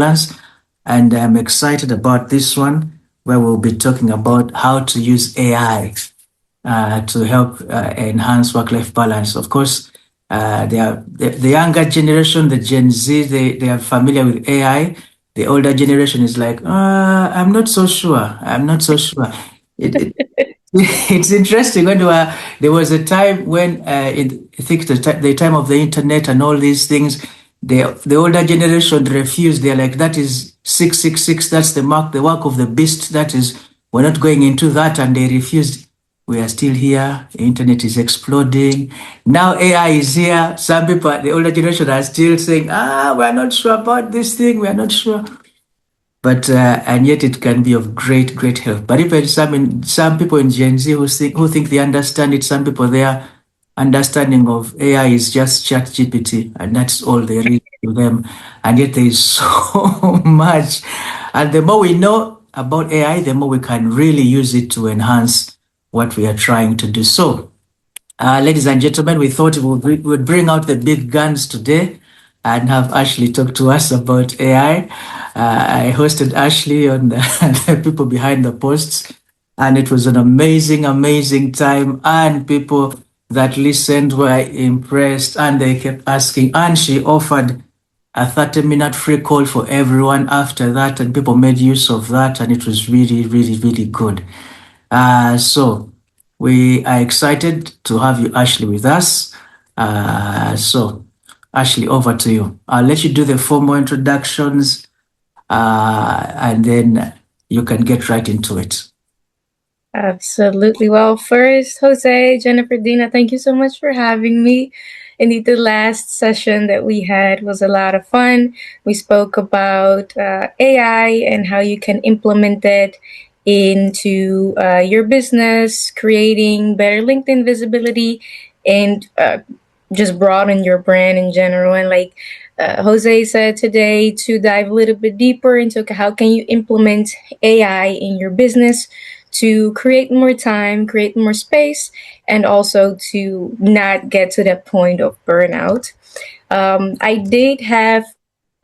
balance. And I'm excited about this one, where we'll be talking about how to use AI to help enhance work-life balance. Of course, the younger generation, the Gen Z, they are familiar with AI. The older generation is like, I'm not so sure. I'm not so sure. It, it's interesting when there was a time when I think the time of the internet and all these things, the older generation refused. They're like, that is 666. That's the mark, the work of the beast. That is, we're not going into that, and they refused. We are still here. The internet is exploding. Now AI is here. Some people, the older generation, are still saying, we're not sure about this thing. We're not sure, but and yet it can be of great help. But even some people in Gen Z who think they understand it, some people their understanding of AI is just Chat GPT, and that's all there is to them. And yet there is so much. And the more we know about AI, the more we can really use it to enhance what we are trying to do. So, ladies and gentlemen, we thought we would bring out the big guns today and have Ashley talk to us about AI. I hosted Ashley on the people behind the posts, and it was an amazing time. And people that listened were impressed, and they kept asking. And she offered a 30-minute free call for everyone after that, and people made use of that, and it was really good. So we are excited to have you, Ashley, with us. So, Ashley, over to you. I'll let you do the formal introductions, and then you can get right into it. Absolutely. Well, first, Jose, Jennifer, Dina, thank you so much for having me. Indeed, the last session that we had was a lot of fun. We spoke about AI and how you can implement it into your business, creating better LinkedIn visibility, and just broaden your brand in general. And like Jose said today, to dive a little bit deeper into how can you implement AI in your business to create more time, create more space, and also to not get to that point of burnout. I did have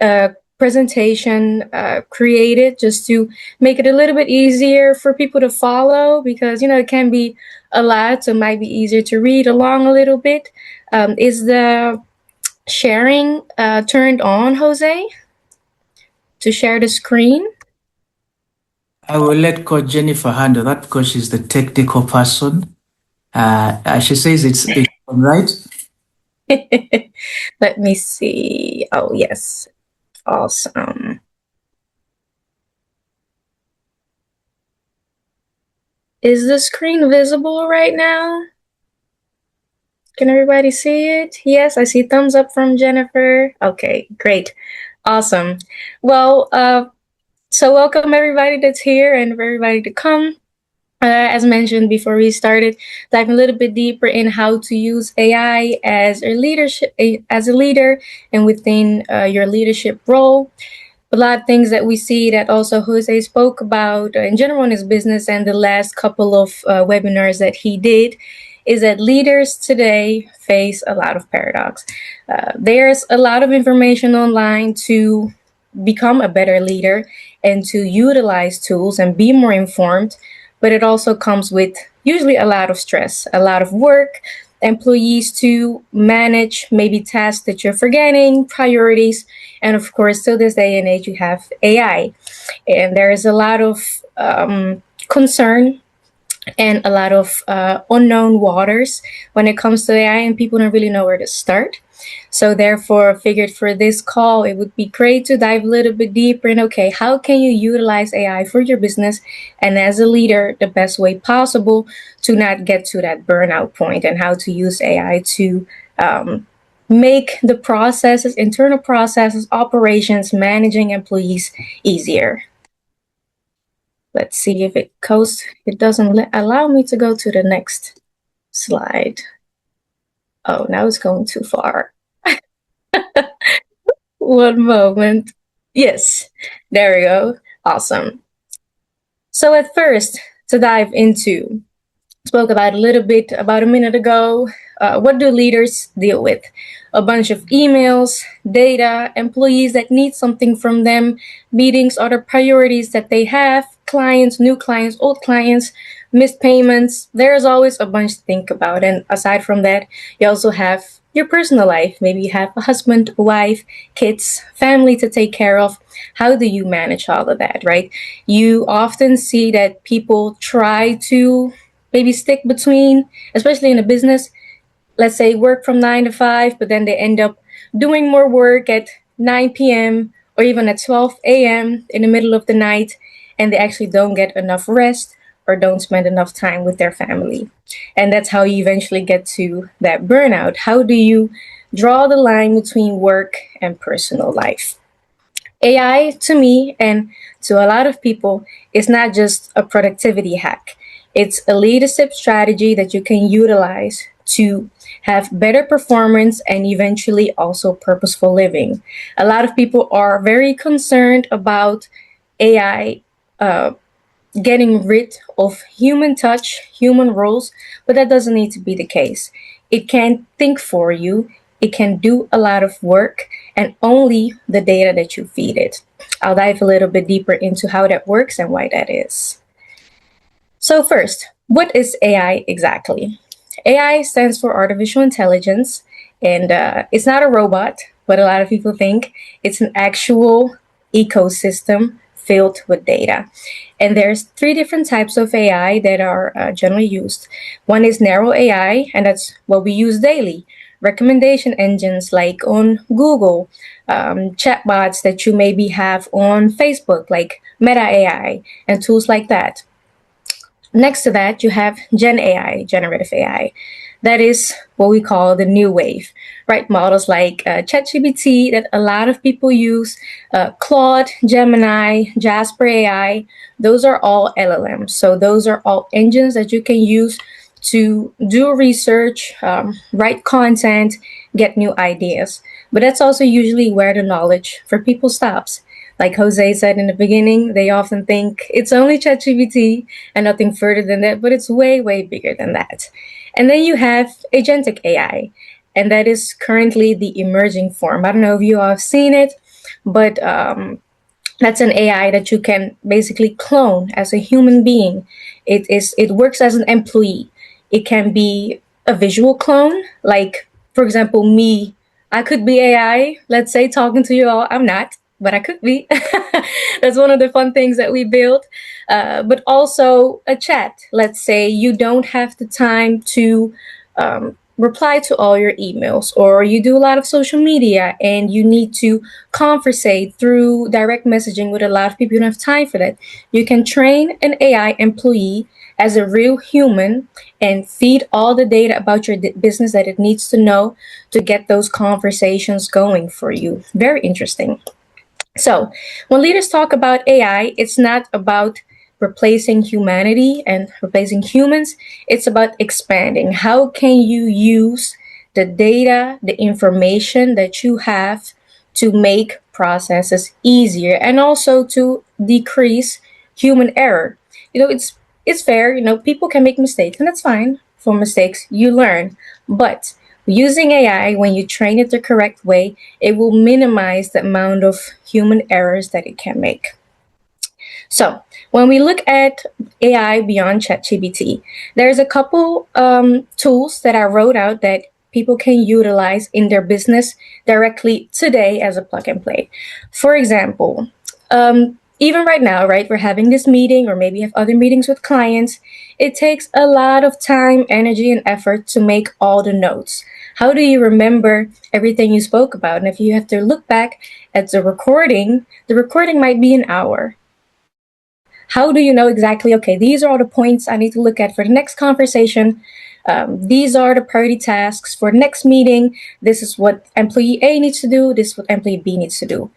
a presentation created just to make it a little bit easier for people to follow, because it can be a lot, so it might be easier to read along a little bit. Is the sharing turned on, Jose, to share the screen? I will let Coach Jennifer handle that because she's the technical person. She says it's on, right? Let me see. Oh, yes. Awesome. Is the screen visible right now? Can everybody see it? Yes, I see thumbs up from Jennifer. Okay, great. Awesome. Well, so welcome everybody that's here and for everybody to come. As mentioned before we started, diving a little bit deeper in how to use AI as a leader and within your leadership role. A lot of things that we see that also Jose spoke about in general in his business and the last couple of webinars that he did is that leaders today face a lot of paradox. There's a lot of information online to become a better leader and to utilize tools and be more informed, but it also comes with usually a lot of stress, a lot of work, employees to manage, maybe tasks that you're forgetting, priorities, and of course, till this day and age, you have AI. And there is a lot of concern and a lot of unknown waters when it comes to AI, and people don't really know where to start. So therefore, I figured for this call, it would be great to dive a little bit deeper in, okay, how can you utilize AI for your business and as a leader, the best way possible to not get to that burnout point, and how to use AI to make the processes, internal processes, operations, managing employees easier. Let's see if it goes. It doesn't allow me to go to the next slide. Oh, now it's going too far. One moment. Yes, there we go. Awesome. So at first, to dive into spoke about a little bit about a minute ago. What do leaders deal with? A bunch of emails, data, employees that need something from them, meetings, other priorities that they have, clients, new clients, old clients, missed payments. There's always a bunch to think about. And aside from that, you also have your personal life. Maybe you have a husband, a wife, kids, family to take care of. How do you manage all of that, right? You often see that people try to maybe stick between, especially in a business, let's say work from 9 to 5, but then they end up doing more work at 9 p.m. or even at 12 a.m. in the middle of the night, and they actually don't get enough rest or don't spend enough time with their family. And that's how you eventually get to that burnout. How do you draw the line between work and personal life? AI, to me and to a lot of people, is not just a productivity hack. It's a leadership strategy that you can utilize to have better performance and eventually also purposeful living. A lot of people are very concerned about AI getting rid of human touch, human roles, but that doesn't need to be the case. It can think for you, it can do a lot of work, and only the data that you feed it. I'll dive a little bit deeper into how that works and why that is. So, first, what is AI exactly? AI stands for artificial intelligence, and it's not a robot, but a lot of people think it's an actual ecosystem filled with data. And there's three different types of AI that are generally used. One is narrow AI, and that's what we use daily. Recommendation engines like on Google, chatbots that you maybe have on Facebook, like Meta AI, and tools like that. Next to that, you have Gen AI, generative AI. That is what we call the new wave, right? Models like ChatGPT that a lot of people use, Claude, Gemini, Jasper AI, those are all LLMs. So those are all engines that you can use to do research, write content, get new ideas. But that's also usually where the knowledge for people stops. Like Jose said in the beginning, they often think it's only ChatGPT and nothing further than that, but it's way, way bigger than that. And then you have agentic AI, and that is currently the emerging form. I don't know if you all have seen it, but that's an AI that you can basically clone as a human being. It works as an employee. It can be a visual clone, like for example, me. I could be AI, let's say, talking to you all. I'm not, but I could be. That's one of the fun things that we build. But also a chat. Let's say you don't have the time to reply to all your emails, or you do a lot of social media and you need to conversate through direct messaging with a lot of people. You don't have time for that. You can train an AI employee as a real human and feed all the data about your business that it needs to know to get those conversations going for you. Very interesting. So, when leaders talk about AI, it's not about replacing humanity and replacing humans. It's about expanding. How can you use the data, the information that you have to make processes easier and also to decrease human error? It's fair, people can make mistakes and that's fine. For mistakes, you learn. But using AI, when you train it the correct way, it will minimize the amount of human errors that it can make. So, when we look at AI beyond ChatGPT, there's a couple tools that I wrote out that people can utilize in their business directly today as a plug and play. For example, even right now, right, we're having this meeting or maybe have other meetings with clients. It takes a lot of time, energy, and effort to make all the notes. How do you remember everything you spoke about? And if you have to look back at the recording might be an hour. How do you know exactly, okay, these are all the points I need to look at for the next conversation. These are the priority tasks for the next meeting. This is what employee A needs to do. This is what employee B needs to do.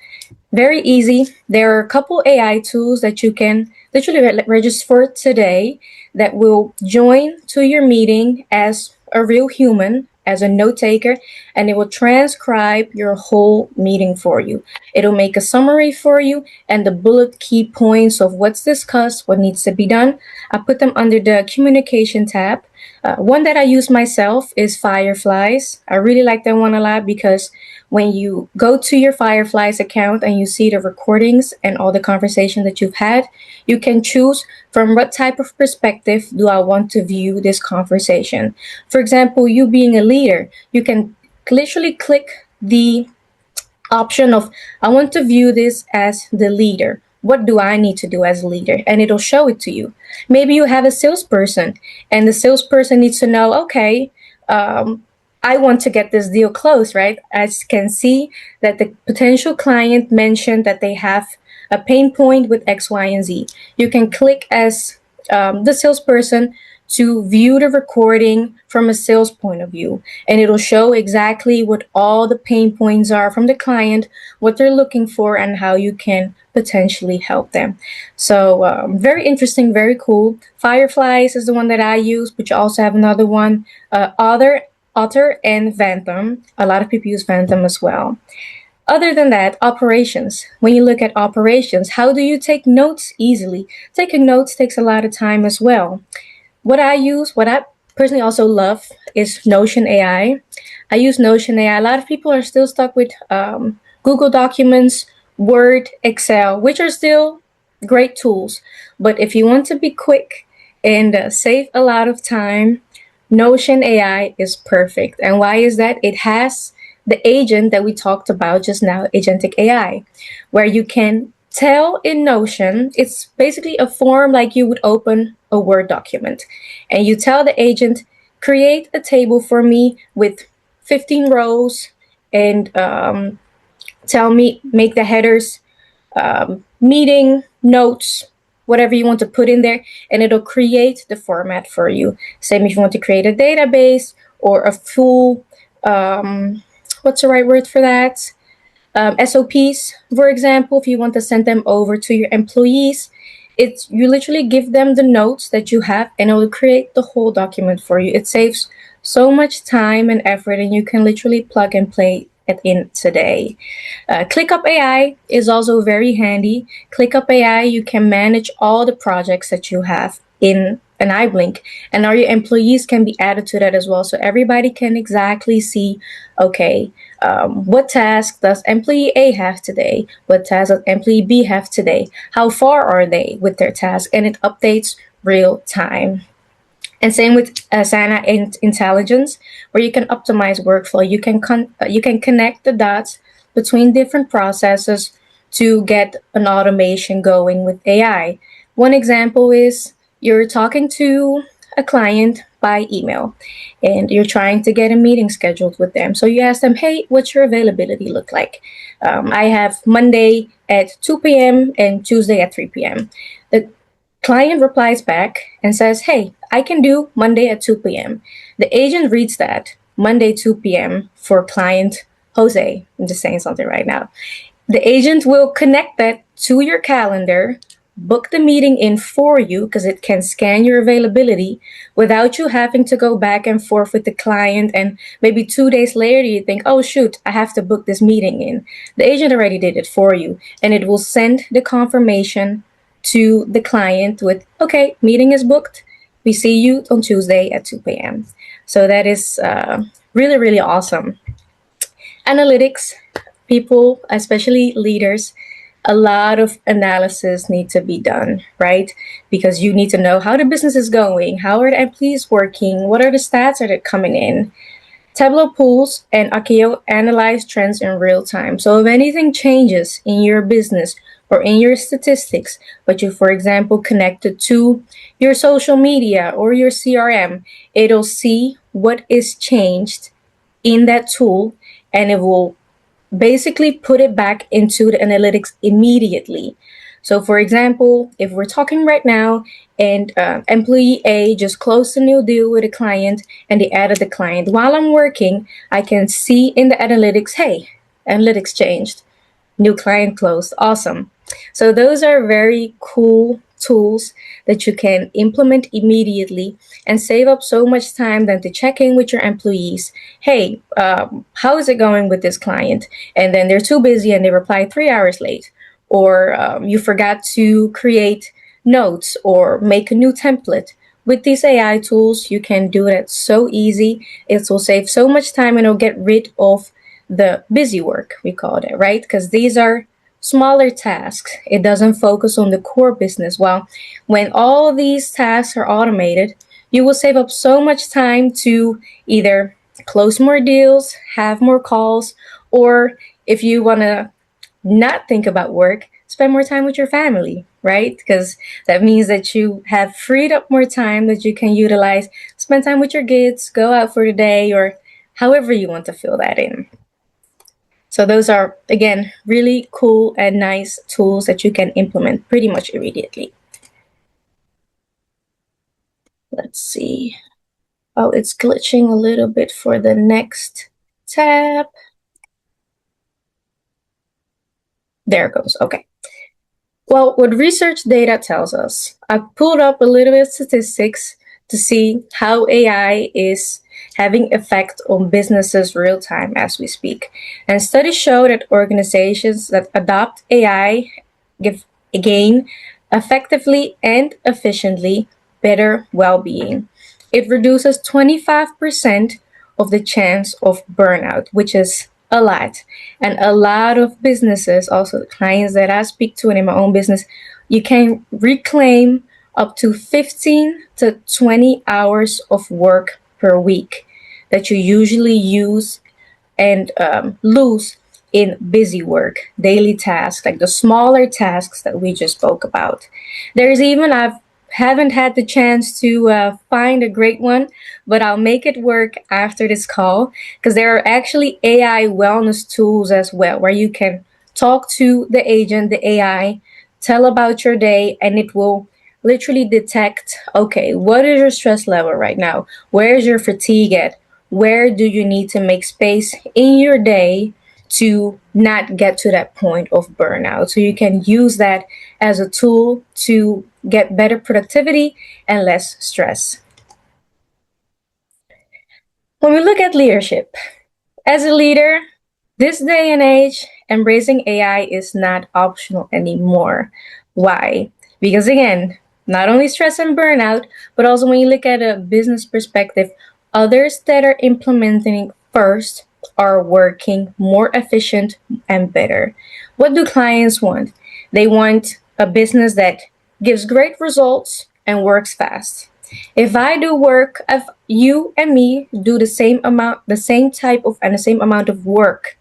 Very easy. There are a couple AI tools that you can literally register for today that will join to your meeting as a real human as a note taker, and it will transcribe your whole meeting for you. It'll make a summary for you and the bullet key points of what's discussed, what needs to be done. I put them under the communication tab. One that I use myself is Fireflies. I really like that one a lot because when you go to your Fireflies account and you see the recordings and all the conversation that you've had, you can choose from what type of perspective do I want to view this conversation. For example, you being a leader, you can literally click the option of I want to view this as the leader. What do I need to do as a leader? And it'll show it to you. Maybe you have a salesperson and the salesperson needs to know, okay, I want to get this deal closed, right? As you can see that the potential client mentioned that they have a pain point with X, Y, and Z. You can click as the salesperson to view the recording from a sales point of view, and it'll show exactly what all the pain points are from the client, what they're looking for, and how you can potentially help them. So very interesting, very cool. Fireflies is the one that I use, but you also have another one, Otter and Phantom. A lot of people use Phantom as well. Other than that, operations. When you look at operations, how do you take notes easily? Taking notes takes a lot of time as well. What I personally also love is Notion AI. I use Notion AI. A lot of people are still stuck with Google Documents, Word, Excel, which are still great tools. But if you want to be quick and save a lot of time, Notion AI is perfect. And why is that? It has the agent that we talked about just now, agentic AI, where you can tell in Notion, it's basically a form like you would open a Word document. And you tell the agent, create a table for me with 15 rows and tell me, make the headers, meeting, notes, whatever you want to put in there, and it'll create the format for you. Same if you want to create a database or a full, what's the right word for that? SOPs, for example, if you want to send them over to your employees, you literally give them the notes that you have and it will create the whole document for you. It saves so much time and effort, and you can literally plug and play it in today. ClickUp AI is also very handy. ClickUp AI, you can manage all the projects that you have in an iBlink, and all your employees can be added to that as well. So everybody can exactly see, okay, what task does employee A have today? What task does employee B have today? How far are they with their task? And it updates real time. And same with Asana Intelligence, where you can optimize workflow. You can connect the dots between different processes to get an automation going with AI. One example is you're talking to a client by email and you're trying to get a meeting scheduled with them. So you ask them, hey, what's your availability look like? I have Monday at 2 p.m. and Tuesday at 3 p.m. The client replies back and says, hey, I can do Monday at 2 p.m. The agent reads that Monday 2 p.m. for client Jose. I'm just saying something right now. The agent will connect that to your calendar, book the meeting in for you because it can scan your availability without you having to go back and forth with the client. And maybe 2 days later, you think, oh, shoot, I have to book this meeting in. The agent already did it for you, and it will send the confirmation to the client with, okay, meeting is booked. We see you on Tuesday at 2 p.m. So that is really, really awesome. Analytics, people, especially leaders, a lot of analysis need to be done, right? Because you need to know how the business is going, how are the employees working, what are the stats that are coming in. Tableau pools and Akio analyze trends in real time. So if anything changes in your business or in your statistics, but you, for example, connected to your social media or your CRM, it'll see what is changed in that tool, and it will basically put it back into the analytics immediately. So for example, if we're talking right now and employee A just closed a new deal with a client and they added the client while I'm working, I can see in the analytics, hey, analytics changed, new client closed, awesome. So those are very cool tools that you can implement immediately and save up so much time than to check in with your employees. Hey, how is it going with this client? And then they're too busy and they reply 3 hours late. Or you forgot to create notes or make a new template. With these AI tools, you can do it so easy. It will save so much time and it'll get rid of the busy work, we call it, right? Because these are smaller tasks. It doesn't focus on the core business. Well, when all these tasks are automated, you will save up so much time to either close more deals, have more calls, or if you want to not think about work, spend more time with your family, right? Because that means that you have freed up more time that you can utilize, spend time with your kids, go out for the day, or however you want to fill that in. So those are, again, really cool and nice tools that you can implement pretty much immediately. Let's see. Oh, it's glitching a little bit for the next tab. There it goes. Okay. Well, what research data tells us, I pulled up a little bit of statistics to see how AI is having effect on businesses real time as we speak. And studies show that organizations that adopt AI gain effectively and efficiently better well-being. It reduces 25% of the chance of burnout, which is a lot. And a lot of businesses, also the clients that I speak to and in my own business, you can reclaim up to 15 to 20 hours of work per week that you usually use and lose in busy work, daily tasks, like the smaller tasks that we just spoke about. There's even, I haven't had the chance to find a great one, but I'll make it work after this call because there are actually AI wellness tools as well where you can talk to the agent, the AI, tell about your day, and it will literally detect, okay, what is your stress level right now? Where's your fatigue at? Where do you need to make space in your day to not get to that point of burnout? So you can use that as a tool to get better productivity and less stress. When we look at leadership, as a leader, this day and age, embracing AI is not optional anymore. Why? Because again, not only stress and burnout, but also when you look at a business perspective, others that are implementing first are working more efficient and better. What do clients want? They want a business that gives great results and works fast. If I do work, if you and me do the same amount, the same type of, and the same amount of work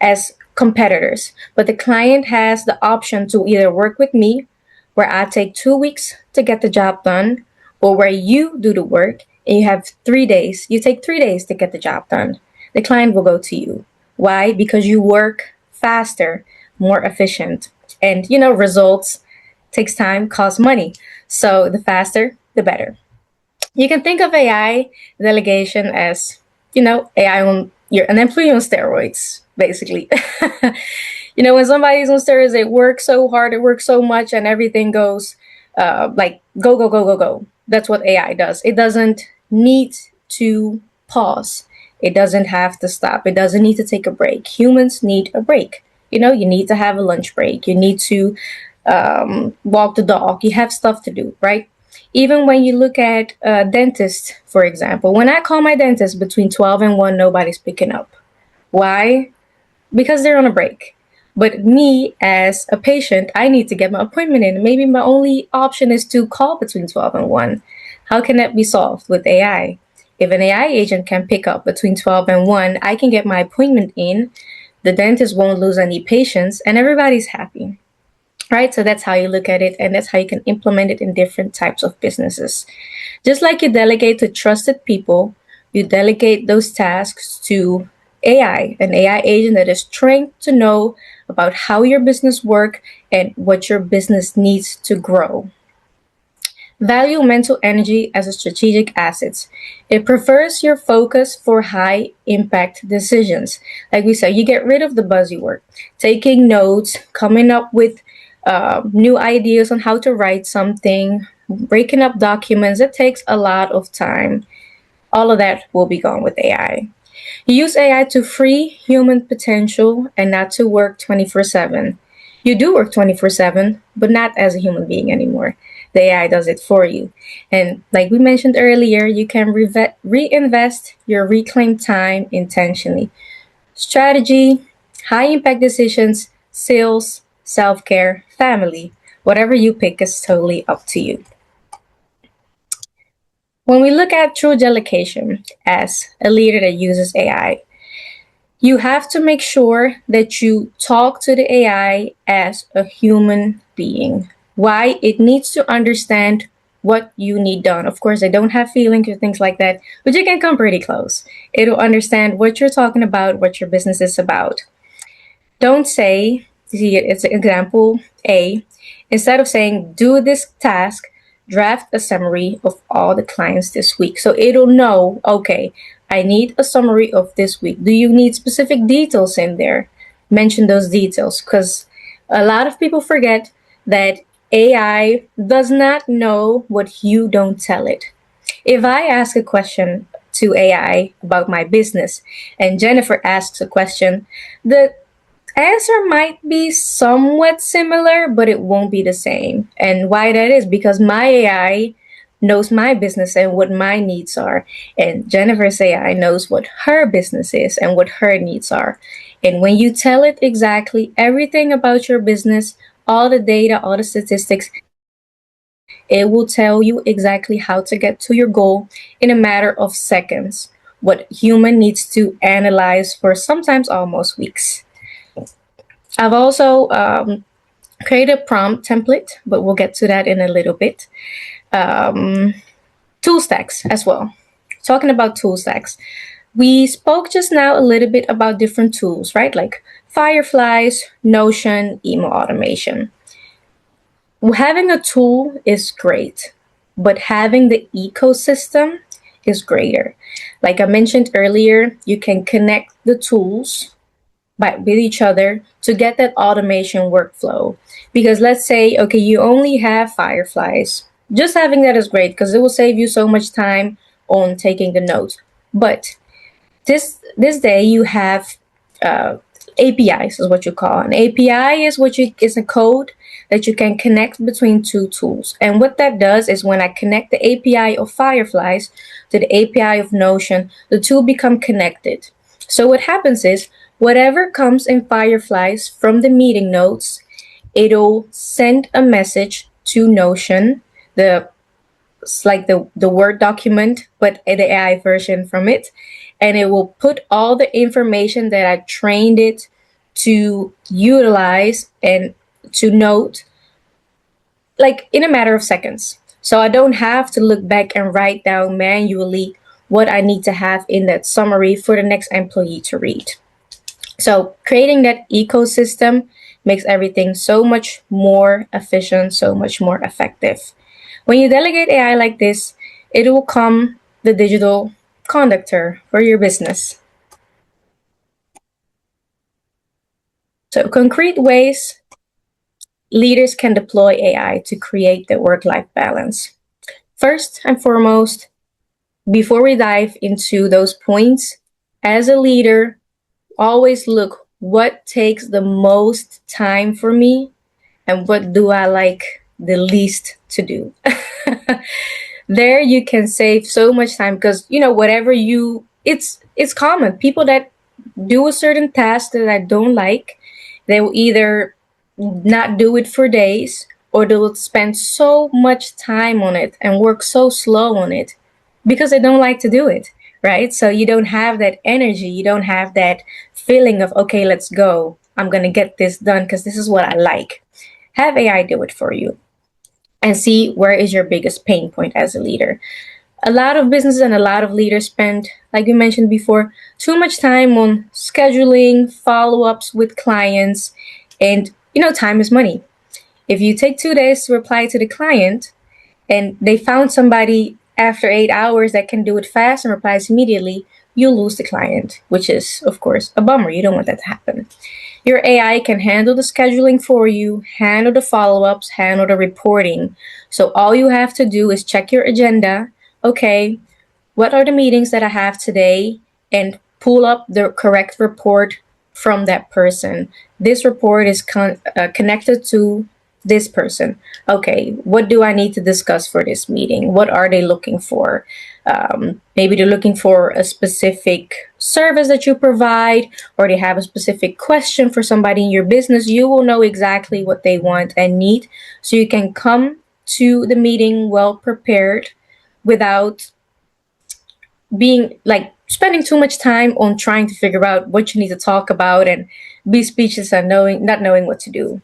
as competitors, but the client has the option to either work with me, where I take 2 weeks to get the job done, or where you do the work and you have 3 days, you take 3 days to get the job done. The client will go to you. Why? Because you work faster, more efficient, and results takes time, costs money. So the faster, the better. You can think of AI delegation as, AI on you're an employee on steroids, basically. When somebody's on steroids, they work so hard, they work so much, and everything goes like go, go, go, go, go. That's what AI does. It doesn't need to pause. It doesn't have to stop. It doesn't need to take a break. Humans need a break. You need to have a lunch break. You need to walk the dog. You have stuff to do, right? Even when you look at a dentist, for example, when I call my dentist between 12 and 1, nobody's picking up. Why? Because they're on a break. But me as a patient, I need to get my appointment in. Maybe my only option is to call between 12 and 1. How can that be solved with AI? If an AI agent can pick up between 12 and 1, I can get my appointment in. The dentist won't lose any patients and everybody's happy. Right? So that's how you look at it, and that's how you can implement it in different types of businesses. Just like you delegate to trusted people, you delegate those tasks to AI, an AI agent that is trained to know about how your business works and what your business needs to grow. Value mental energy as a strategic asset. It prefers your focus for high impact decisions. Like we said, you get rid of the buzzy work, taking notes, coming up with new ideas on how to write something, breaking up documents. It takes a lot of time. All of that will be gone with AI. You use AI to free human potential and not to work 24/7. You do work 24/7, but not as a human being anymore. The AI does it for you. And like we mentioned earlier, you can reinvest your reclaimed time intentionally. Strategy, high impact decisions, sales, self care, family. Whatever you pick is totally up to you. When we look at true delegation as a leader that uses AI, you have to make sure that you talk to the AI as a human being. Why? It needs to understand what you need done. Of course, they don't have feelings or things like that, but you can come pretty close. It'll understand what you're talking about, what your business is about. Don't say, see, it's an example A. Instead of saying, do this task, draft a summary of all the clients this week. So it'll know, okay, I need a summary of this week. Do you need specific details in there? Mention those details, because a lot of people forget that AI does not know what you don't tell it. If I ask a question to AI about my business and Jennifer asks a question, the answer might be somewhat similar, but it won't be the same. And why that is because my AI knows my business and what my needs are. And Jennifer's AI knows what her business is and what her needs are. And when you tell it exactly everything about your business, all the data, all the statistics, it will tell you exactly how to get to your goal in a matter of seconds. What human needs to analyze for sometimes almost weeks. I've also created a prompt template, but we'll get to that in a little bit. Tool stacks as well. Talking about tool stacks, we spoke just now a little bit about different tools, right? Like Fireflies, Notion, email automation. Having a tool is great, but having the ecosystem is greater. Like I mentioned earlier, you can connect the tools with each other to get that automation workflow. Because let's say, okay, you only have Fireflies. Just having that is great because it will save you so much time on taking the notes. But this day you have APIs is what you call. An API is a code that you can connect between two tools. And what that does is when I connect the API of Fireflies to the API of Notion, the two become connected. So what happens is whatever comes in Fireflies from the meeting notes, it'll send a message to Notion, it's like the Word document, but the AI version from it. And it will put all the information that I trained it to utilize and to note, like in a matter of seconds. So I don't have to look back and write down manually what I need to have in that summary for the next employee to read. So creating that ecosystem makes everything so much more efficient, so much more effective. When you delegate AI like this, it will become the digital conductor for your business. So concrete ways leaders can deploy AI to create the work-life balance. First and foremost, before we dive into those points, as a leader, always look what takes the most time for me and what do I like the least to do. There you can save so much time because whatever it's common. People that do a certain task that I don't like, they will either not do it for days or they will spend so much time on it and work so slow on it because they don't like to do it, right? So you don't have that energy, you don't have that feeling of, okay, let's go, I'm gonna get this done because this is what I like. Have AI do it for you and see where is your biggest pain point as a leader. A lot of businesses and a lot of leaders spend, like we mentioned before, too much time on scheduling, follow-ups with clients, and time is money. If you take 2 days to reply to the client and they found somebody after 8 hours that can do it fast and replies immediately, you'll lose the client, which is, of course, a bummer. You don't want that to happen. Your AI can handle the scheduling for you, handle the follow-ups, handle the reporting. So all you have to do is check your agenda. Okay, what are the meetings that I have today? And pull up the correct report from that person. This report is connected to this person. Okay, what do I need to discuss for this meeting? What are they looking for? Maybe they're looking for a specific service that you provide, or they have a specific question for somebody in your business. You will know exactly what they want and need, so you can come to the meeting well prepared without being like spending too much time on trying to figure out what you need to talk about and be speechless and not knowing what to do.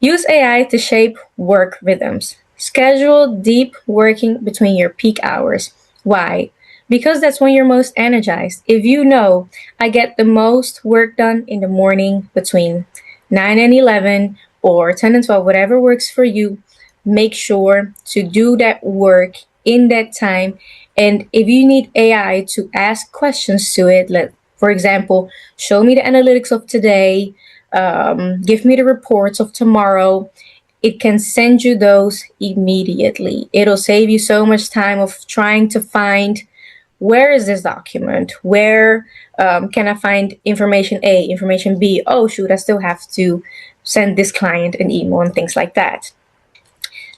Use AI to shape work rhythms. Schedule deep working between your peak hours. Why? Because that's when you're most energized. If you know, I get the most work done in the morning between 9 and 11 or 10 and 12, whatever works for you, make sure to do that work in that time. And if you need AI to ask questions to it, for example, show me the analytics of today, give me the reports of tomorrow, it can send you those immediately. It'll save you so much time of trying to find, where is this document? Where can I find information A, information B? Oh, shoot, I still have to send this client an email and things like that.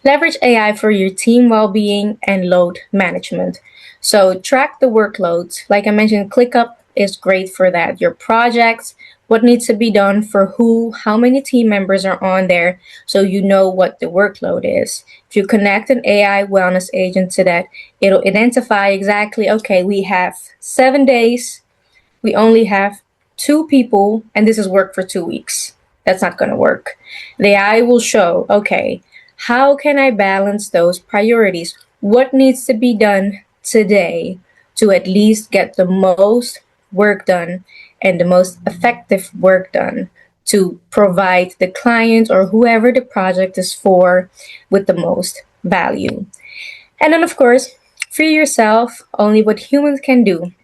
Leverage AI for your team well-being and load management. So track the workloads. Like I mentioned, ClickUp is great for that. Your projects, what needs to be done for who, how many team members are on there, so you know what the workload is. If you connect an AI wellness agent to that, it'll identify exactly, okay, we have 7 days, we only have 2 people, and this is work for 2 weeks. That's not going to work. The AI will show, okay, how can I balance those priorities? What needs to be done today to at least get the most work done and the most effective work done to provide the client or whoever the project is for with the most value? And then, of course, free yourself, only what humans can do.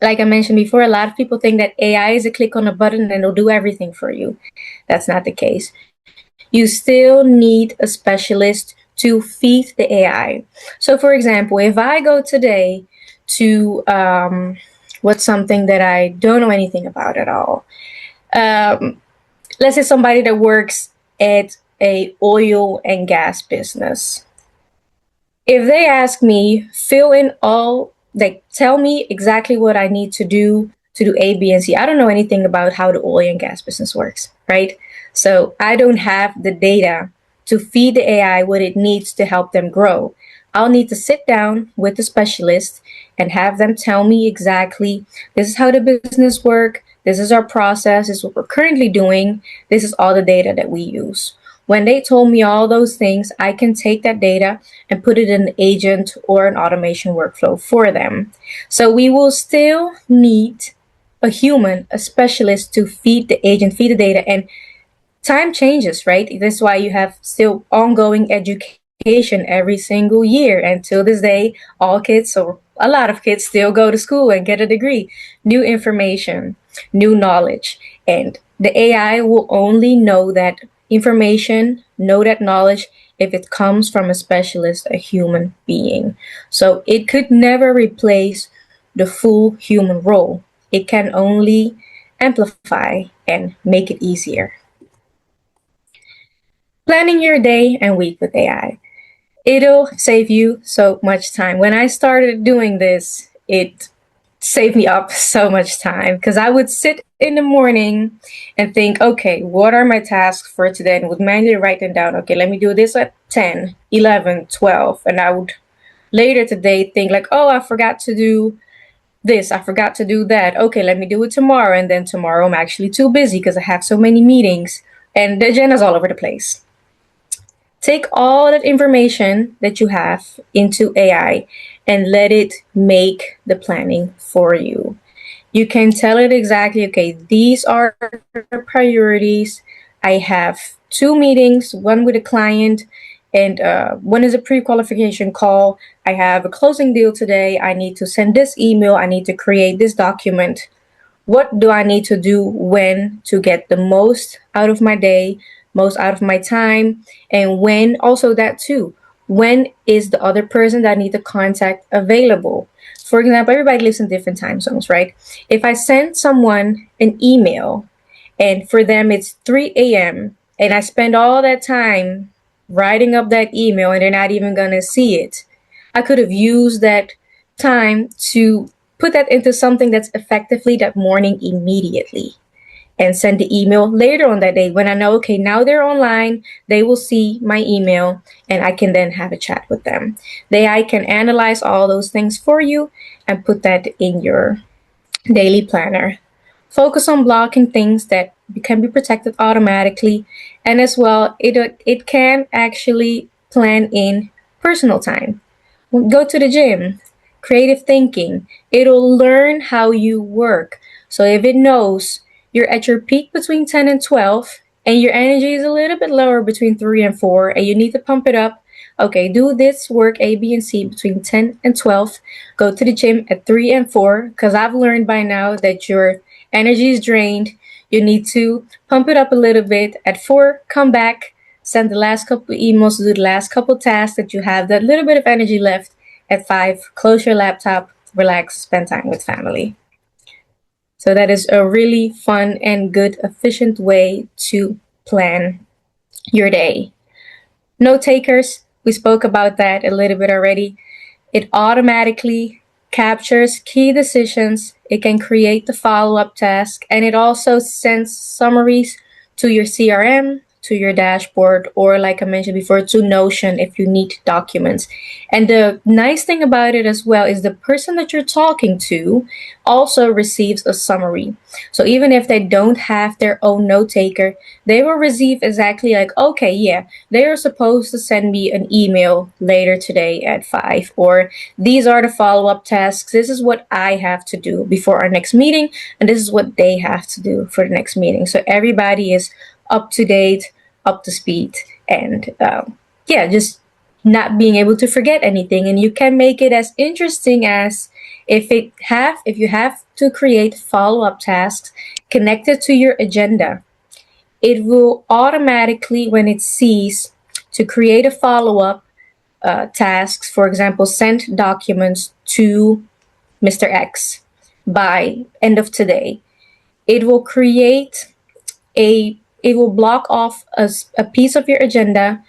Like I mentioned before, a lot of people think that AI is a click on a button and it'll do everything for you. That's not the case. You still need a specialist to feed the AI. So for example, if I go today to what's something that I don't know anything about at all. Let's say somebody that works at a oil and gas business. If they ask me, tell me exactly what I need to do A, B, and C. I don't know anything about how the oil and gas business works, right? So I don't have the data to feed the AI what it needs to help them grow. I'll need to sit down with the specialist and have them tell me exactly, this is how the business works, this is our process, this is what we're currently doing, this is all the data that we use. When they told me all those things, I can take that data and put it in an agent or an automation workflow for them. So we will still need a human, a specialist to feed the agent, feed the data, and time changes, right? That's why you have still ongoing education every single year. And till this day, all kids, or a lot of kids, still go to school and get a degree. New information, new knowledge. And the AI will only know that information, know that knowledge, if it comes from a specialist, a human being. So it could never replace the full human role. It can only amplify and make it easier. Planning your day and week with AI. It'll save you so much time. When I started doing this, it saved me up so much time because I would sit in the morning and think, okay, what are my tasks for today? And would manually write them down. Okay, let me do this at 10, 11, 12. And I would later today think like, oh, I forgot to do this. I forgot to do that. Okay, let me do it tomorrow. And then tomorrow I'm actually too busy because I have so many meetings and the agenda's all over the place. Take all that information that you have into AI and let it make the planning for you. You can tell it exactly, okay, these are priorities. I have 2 meetings, one with a client and one is a pre-qualification call. I have a closing deal today. I need to send this email. I need to create this document. What do I need to do when to get the most out of my day, most out of my time, and when also that too. When is the other person that I need to contact available? For example, everybody lives in different time zones, right? If I send someone an email and for them it's 3 a.m. and I spend all that time writing up that email and they're not even going to see it, I could have used that time to put that into something that's effectively that morning immediately and send the email later on that day when I know, okay, now they're online, they will see my email and I can then have a chat with them. The AI can analyze all those things for you and put that in your daily planner. Focus on blocking things that can be protected automatically, and as well, it can actually plan in personal time. Go to the gym, creative thinking. It'll learn how you work. So if it knows you're at your peak between 10 and 12 and your energy is a little bit lower between 3 and 4 and you need to pump it up, okay, do this work A, B, and C between 10 and 12. Go to the gym at 3 and 4 because I've learned by now that your energy is drained. You need to pump it up a little bit. At 4, come back, send the last couple of emails, do the last couple tasks that you have that little bit of energy left. At 5, close your laptop, relax, spend time with family. So that is a really fun and good, efficient way to plan your day. Note takers, we spoke about that a little bit already. It automatically captures key decisions. It can create the follow-up task, and it also sends summaries to your CRM, to your dashboard, or like I mentioned before, to Notion if you need documents. And the nice thing about it as well is the person that you're talking to also receives a summary. So even if they don't have their own note taker, they will receive exactly like, okay, yeah, they are supposed to send me an email later today at 5, or these are the follow-up tasks. This is what I have to do before our next meeting, and this is what they have to do for the next meeting. So everybody is up to date, up to speed, and just not being able to forget anything. And you can make it as interesting as if you have to create follow-up tasks connected to your agenda, it will automatically, when it sees to create a follow-up tasks, for example, send documents to Mr. X by end of today, it will create it will block off a piece of your agenda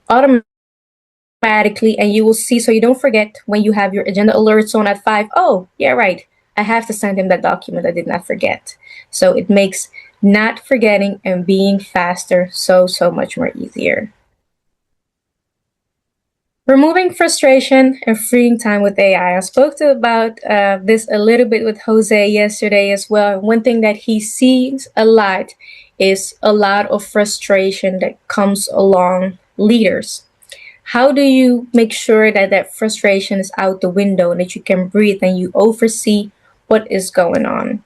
automatically, and you will see, so you don't forget when you have your agenda alerts on at 5. Oh, yeah, right, I have to send him that document I did not forget. So it makes not forgetting and being faster so much more easier. Removing frustration and freeing time with AI. I spoke about this a little bit with Jose yesterday as well. One thing that he sees a lot is a lot of frustration that comes along leaders. How do you make sure that that frustration is out the window and that you can breathe and you oversee what is going on?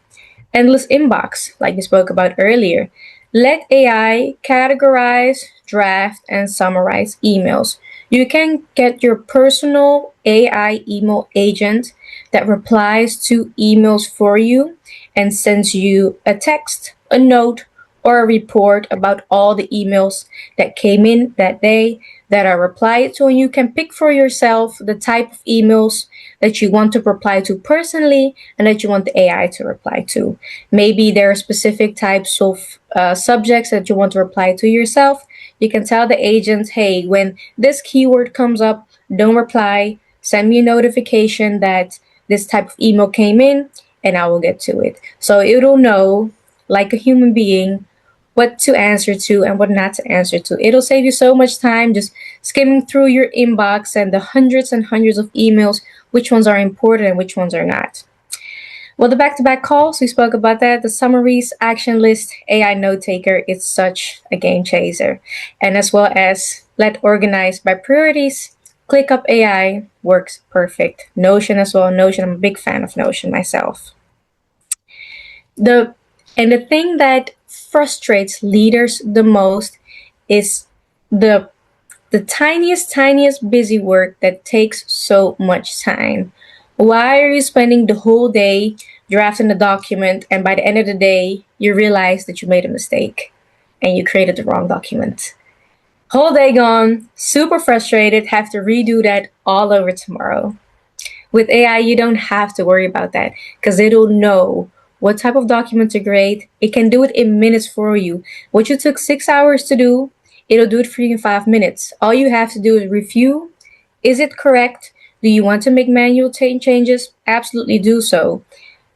Endless inbox, like we spoke about earlier. Let AI categorize, draft, and summarize emails. You can get your personal AI email agent that replies to emails for you and sends you a text, a note, or a report about all the emails that came in that day that are replied to, and you can pick for yourself the type of emails that you want to reply to personally and that you want the AI to reply to. Maybe there are specific types of subjects that you want to reply to yourself. You can tell the agent, hey, when this keyword comes up, don't reply. Send me a notification that this type of email came in and I will get to it. So it'll know, like a human being, what to answer to and what not to answer to. It'll save you so much time just skimming through your inbox and the hundreds and hundreds of emails, which ones are important and which ones are not. Well, the back-to-back calls, we spoke about that. The summaries, action list, AI note taker, it's such a game changer. And as well as let organize by priorities, ClickUp AI works perfect. Notion as well. Notion, I'm a big fan of Notion myself. The thing that frustrates leaders the most is the tiniest busy work that takes so much time. Why are you spending the whole day drafting the document, and by the end of the day, you realize that you made a mistake and you created the wrong document. Whole day gone, super frustrated, have to redo that all over tomorrow. With AI, you don't have to worry about that because it'll know what type of document to grade. It can do it in minutes for you. What you took 6 hours to do, it'll do it for you in 5 minutes. All you have to do is review. Is it correct? Do you want to make manual changes? Absolutely do so.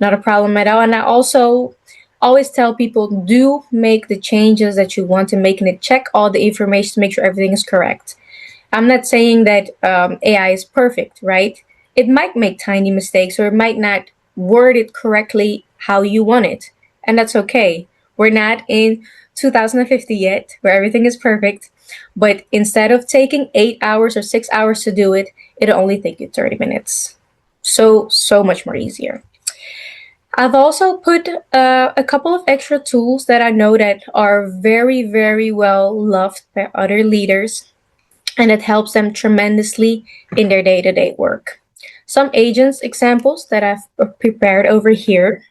Not a problem at all. And I also always tell people, do make the changes that you want to make and check all the information to make sure everything is correct. I'm not saying that AI is perfect, right? It might make tiny mistakes or it might not word it correctly how you want it. And that's okay. We're not in 2050 yet where everything is perfect. But instead of taking 8 hours or 6 hours to do it, it'll only take you 30 minutes. So much more easier. I've also put a couple of extra tools that I know that are very, very well loved by other leaders, and it helps them tremendously in their day-to-day work. Some agents examples that I've prepared over here.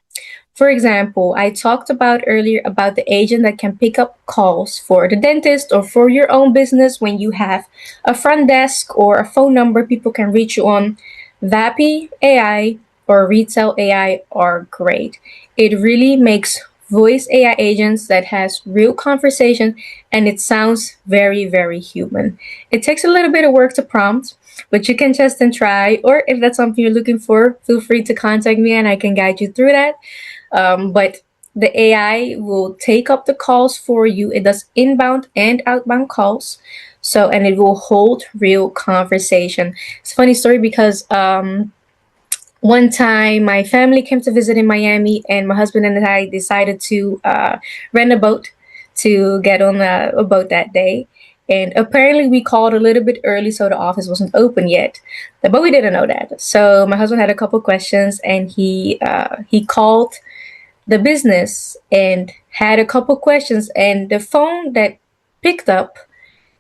For example, I talked about earlier about the agent that can pick up calls for the dentist or for your own business when you have a front desk or a phone number people can reach you on. Vappy AI or Retail AI are great. It really makes voice AI agents that has real conversation and it sounds very, very human. It takes a little bit of work to prompt, but you can test and try, or if that's something you're looking for, feel free to contact me and I can guide you through that. But the AI will take up the calls for you. It does inbound and outbound calls. So, and it will hold real conversation. It's a funny story because one time my family came to visit in Miami and my husband and I decided to rent a boat to get on a boat that day. And apparently we called a little bit early, so the office wasn't open yet. But we didn't know that. So my husband had a couple questions and he called the business and had a couple questions, and the phone that picked up,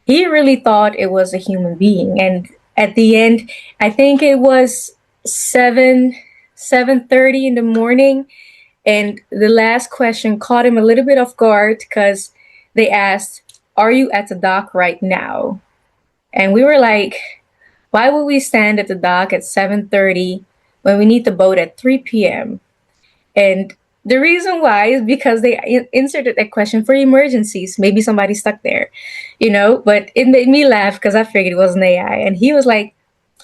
he really thought it was a human being. And at the end, I think it was 7:30 in the morning, and the last question caught him a little bit off guard because they asked, "Are you at the dock right now?" And we were like, why would we stand at the dock at 7:30 when we need the boat at 3 p.m.? And the reason why is because they inserted that question for emergencies. Maybe somebody stuck there, but it made me laugh because I figured it was an AI. And he was like,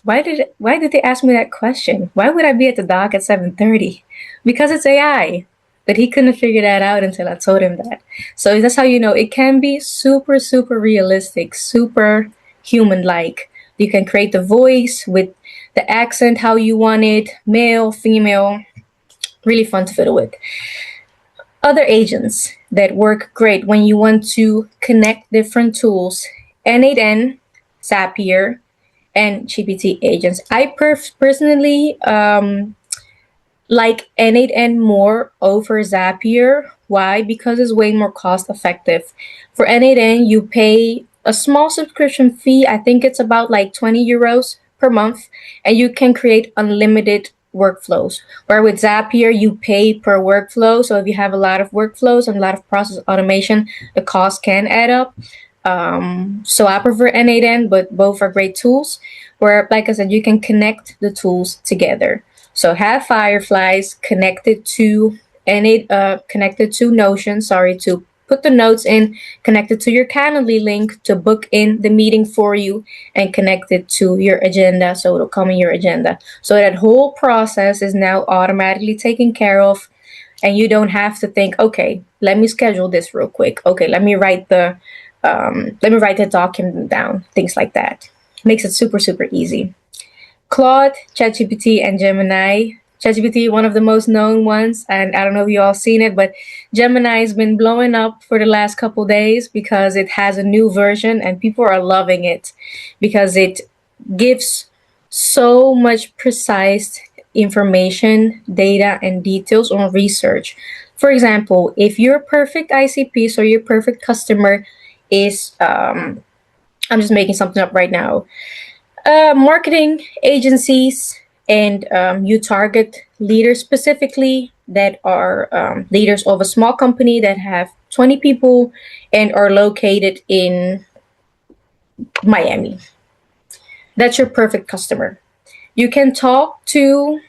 why did they ask me that question? Why would I be at the dock at 7:30? Because it's AI. But he couldn't figure that out until I told him that. So that's how you know it can be super, super realistic, super human-like. You can create the voice with the accent, how you want it, male, female. Really fun to fiddle with. Other agents that work great when you want to connect different tools. N8N, Zapier, and GPT agents. I personally like N8N more over Zapier. Why? Because it's way more cost effective. For N8N, you pay a small subscription fee. I think it's about like 20 euros per month, and you can create unlimited workflows. Where with Zapier, you pay per workflow. So if you have a lot of workflows and a lot of process automation, the cost can add up. So I prefer N8N, but both are great tools where, like I said, you can connect the tools together. So have Fireflies connected to connected to Notion, to put the notes in, connected to your Calendly link to book in the meeting for you, and connected to your agenda, so it'll come in your agenda. So that whole process is now automatically taken care of, and you don't have to think, okay, let me schedule this real quick. Okay, let me write the document down, things like that. Makes it super, super easy. Claude, ChatGPT, and Gemini. ChatGPT, one of the most known ones, and I don't know if you all seen it, but Gemini has been blowing up for the last couple days because it has a new version and people are loving it because it gives so much precise information, data, and details on research. For example, if your perfect ICP, so your perfect customer is, I'm just making something up right now, marketing agencies and you target leaders specifically that are leaders of a small company that have 20 people and are located in Miami. That's your perfect customer. You can talk to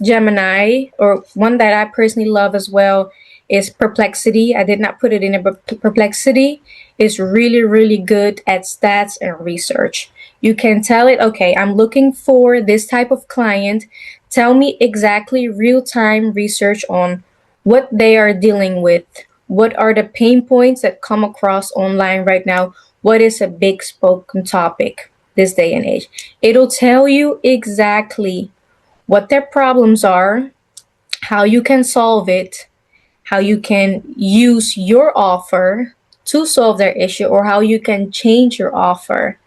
Gemini, or one that I personally love as well is Perplexity. I did not put it in it, but Perplexity is really, really good at stats and research. You can tell it, okay, I'm looking for this type of client. Tell me exactly real-time research on what they are dealing with. What are the pain points that come across online right now? What is a big spoken topic this day and age? It'll tell you exactly what their problems are, how you can solve it, how you can use your offer to solve their issue, or how you can change your offer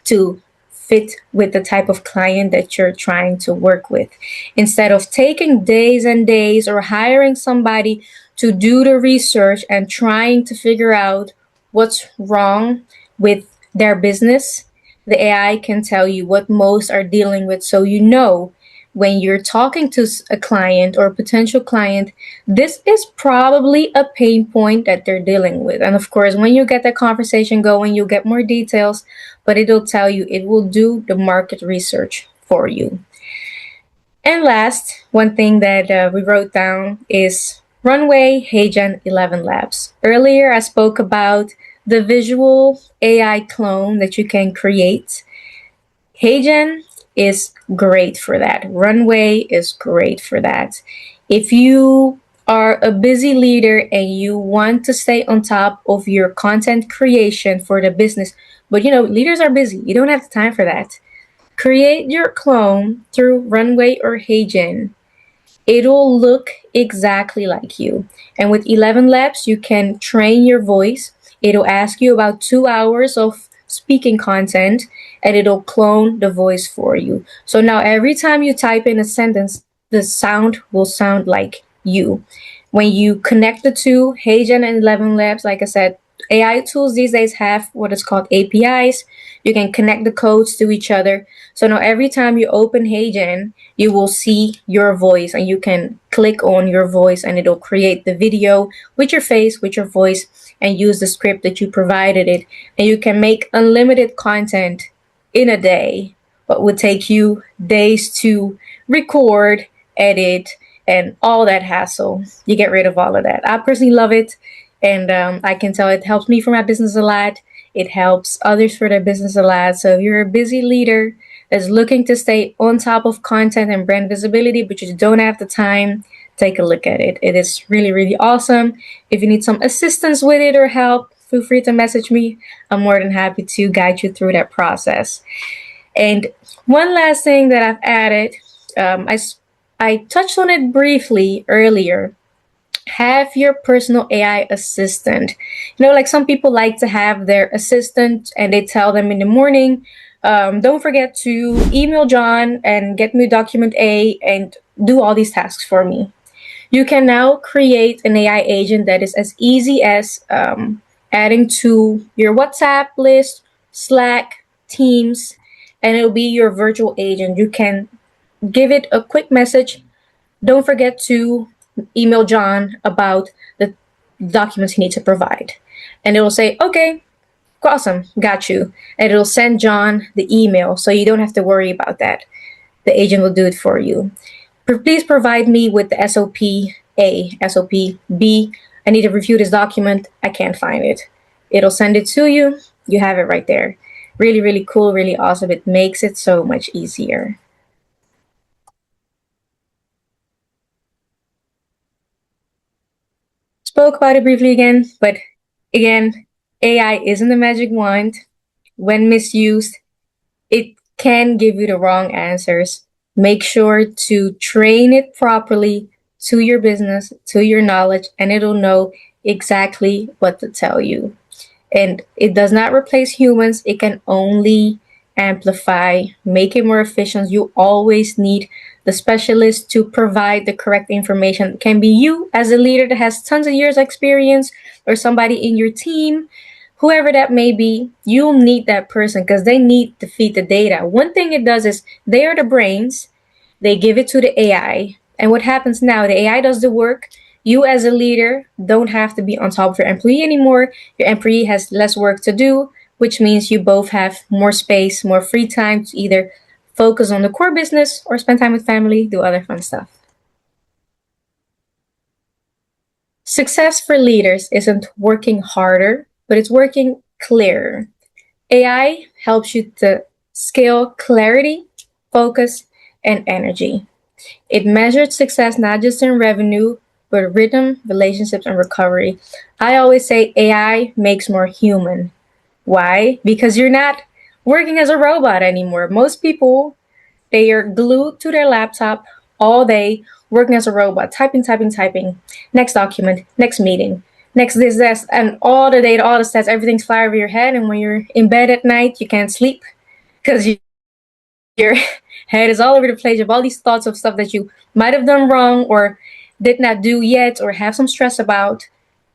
to fit with the type of client that you're trying to work with. Instead of taking days and days or hiring somebody to do the research and trying to figure out what's wrong with their business, the AI can tell you what most are dealing with, so you know when you're talking to a client or a potential client, this is probably a pain point that they're dealing with. And of course, when you get that conversation going, you'll get more details, but it'll tell you, it will do the market research for you. And last, one thing that we wrote down is Runway HeyGen 11 Labs. Earlier, I spoke about the visual AI clone that you can create. HeyGen is great for that. Runway is great for that. If you are a busy leader and you want to stay on top of your content creation for the business, but leaders are busy. You don't have the time for that. Create your clone through Runway or HeyGen. It'll look exactly like you. And with 11 Labs, you can train your voice. It'll ask you about 2 hours of speaking content, and it'll clone the voice for you. So now every time you type in a sentence, the sound will sound like you. When you connect the two, HeyGen and 11 Labs, like I said, AI tools these days have what is called APIs. You can connect the codes to each other. So now every time you open HeyGen, you will see your voice, and you can click on your voice and it'll create the video with your face, with your voice, and use the script that you provided it. And you can make unlimited content in a day, but would take you days to record, edit, and all that hassle. You get rid of all of that. I personally love it. And I can tell it helps me for my business a lot. It helps others for their business a lot. So if you're a busy leader that's looking to stay on top of content and brand visibility, but you don't have the time, take a look at it. It is really, really awesome. If you need some assistance with it or help, feel free to message me. I'm more than happy to guide you through that process. And one last thing that I've added, I touched on it briefly earlier. Have your personal AI assistant. Like some people like to have their assistant and they tell them in the morning, don't forget to email John and get me document A and do all these tasks for me. You can now create an AI agent that is as easy as adding to your WhatsApp list, Slack, Teams, and it'll be your virtual agent. You can give it a quick message. Don't forget to email John about the documents he needs to provide. And it will say, okay, awesome, got you. And it'll send John the email, so you don't have to worry about that. The agent will do it for you. Please provide me with the SOP A, SOP B. I need to review this document. I can't find it. It'll send it to you. You have it right there. Really, really cool, really awesome. It makes it so much easier. Spoke about it briefly again, but again, AI isn't a magic wand. When misused, it can give you the wrong answers. Make sure to train it properly to your business, to your knowledge, and it'll know exactly what to tell you. And it does not replace humans. It can only amplify, make it more efficient. You always need the specialist to provide the correct information. It can be you as a leader that has tons of years experience, or somebody in your team, whoever that may be. You'll need that person because they need to feed the data. One thing it does is they are the brains. They give it to the AI. And what happens now? The AI does the work. You as a leader don't have to be on top of your employee anymore. Your employee has less work to do, which means you both have more space, more free time to either focus on the core business or spend time with family, do other fun stuff. Success for leaders isn't working harder, but it's working clearer. AI helps you to scale clarity, focus, and energy. It measured success not just in revenue, but rhythm, relationships, and recovery. I always say AI makes more human. Why? Because you're not working as a robot anymore. Most people, they are glued to their laptop all day, working as a robot, typing, typing, typing. Next document, next meeting, next this, this, and all the data, all the stats, everything's flying over your head. And when you're in bed at night, you can't sleep because your head is all over the place. You have all these thoughts of stuff that you might have done wrong or did not do yet or have some stress about.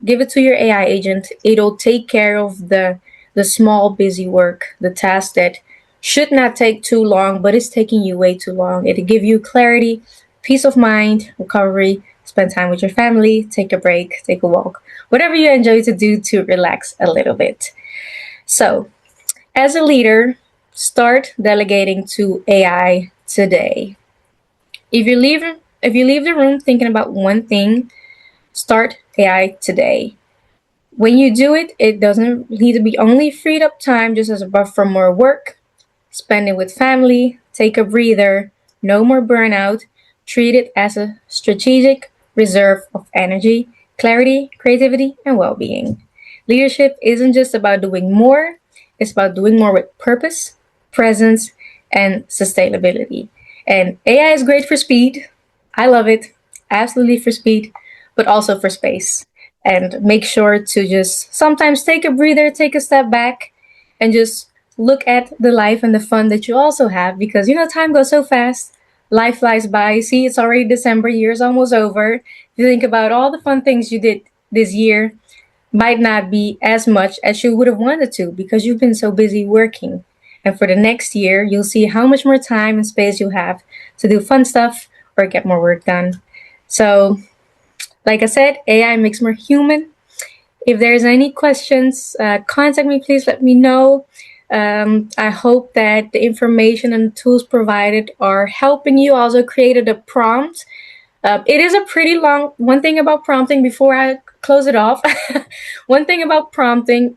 Give it to your AI agent. It'll take care of the small busy work, the task that should not take too long, but it's taking you way too long. It'll give you clarity, peace of mind, recovery, spend time with your family, take a break, take a walk, whatever you enjoy to do to relax a little bit. So, as a leader, start delegating to AI today. If you leave the room thinking about one thing, start AI today. When you do it, it doesn't need to be only freed up time just as a buffer from more work. Spend it with family, take a breather, no more burnout. Treat it as a strategic reserve of energy, clarity, creativity, and well-being. Leadership isn't just about doing more, it's about doing more with purpose, presence, and sustainability. And AI is great for speed. I love it, absolutely for speed, but also for space. And make sure to just sometimes take a breather, take a step back, and just look at the life and the fun that you also have because, time goes so fast. Life flies by. See, it's already December, year's almost over. If you think about all the fun things you did this year, might not be as much as you would have wanted to because you've been so busy working. And for the next year, you'll see how much more time and space you have to do fun stuff or get more work done. So, like I said, AI makes more human. If there's any questions, contact me, please let me know. I hope that the information and tools provided are helping you. I also created a prompt. It is a pretty long, one thing about prompting before I close it off. One thing about prompting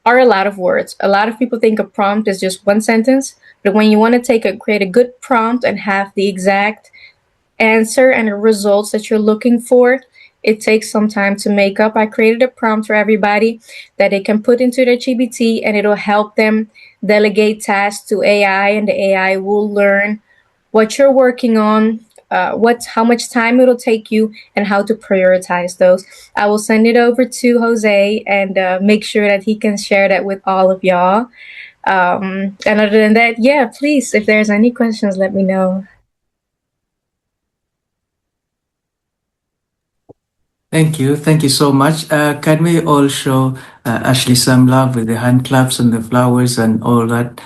are a lot of words. A lot of people think a prompt is just one sentence, but when you want to create a good prompt and have the exact answer and the results that you're looking for, it takes some time to make up. I created a prompt for everybody that they can put into their GPT and it'll help them delegate tasks to AI, and the AI will learn what you're working on, how much time it'll take you, and how to prioritize those. I will send it over to Jose and make sure that he can share that with all of y'all. And other than that, yeah, please, if there's any questions, let me know. Thank you. Thank you so much. Can we all show Ashley some love with the hand claps and the flowers and all that?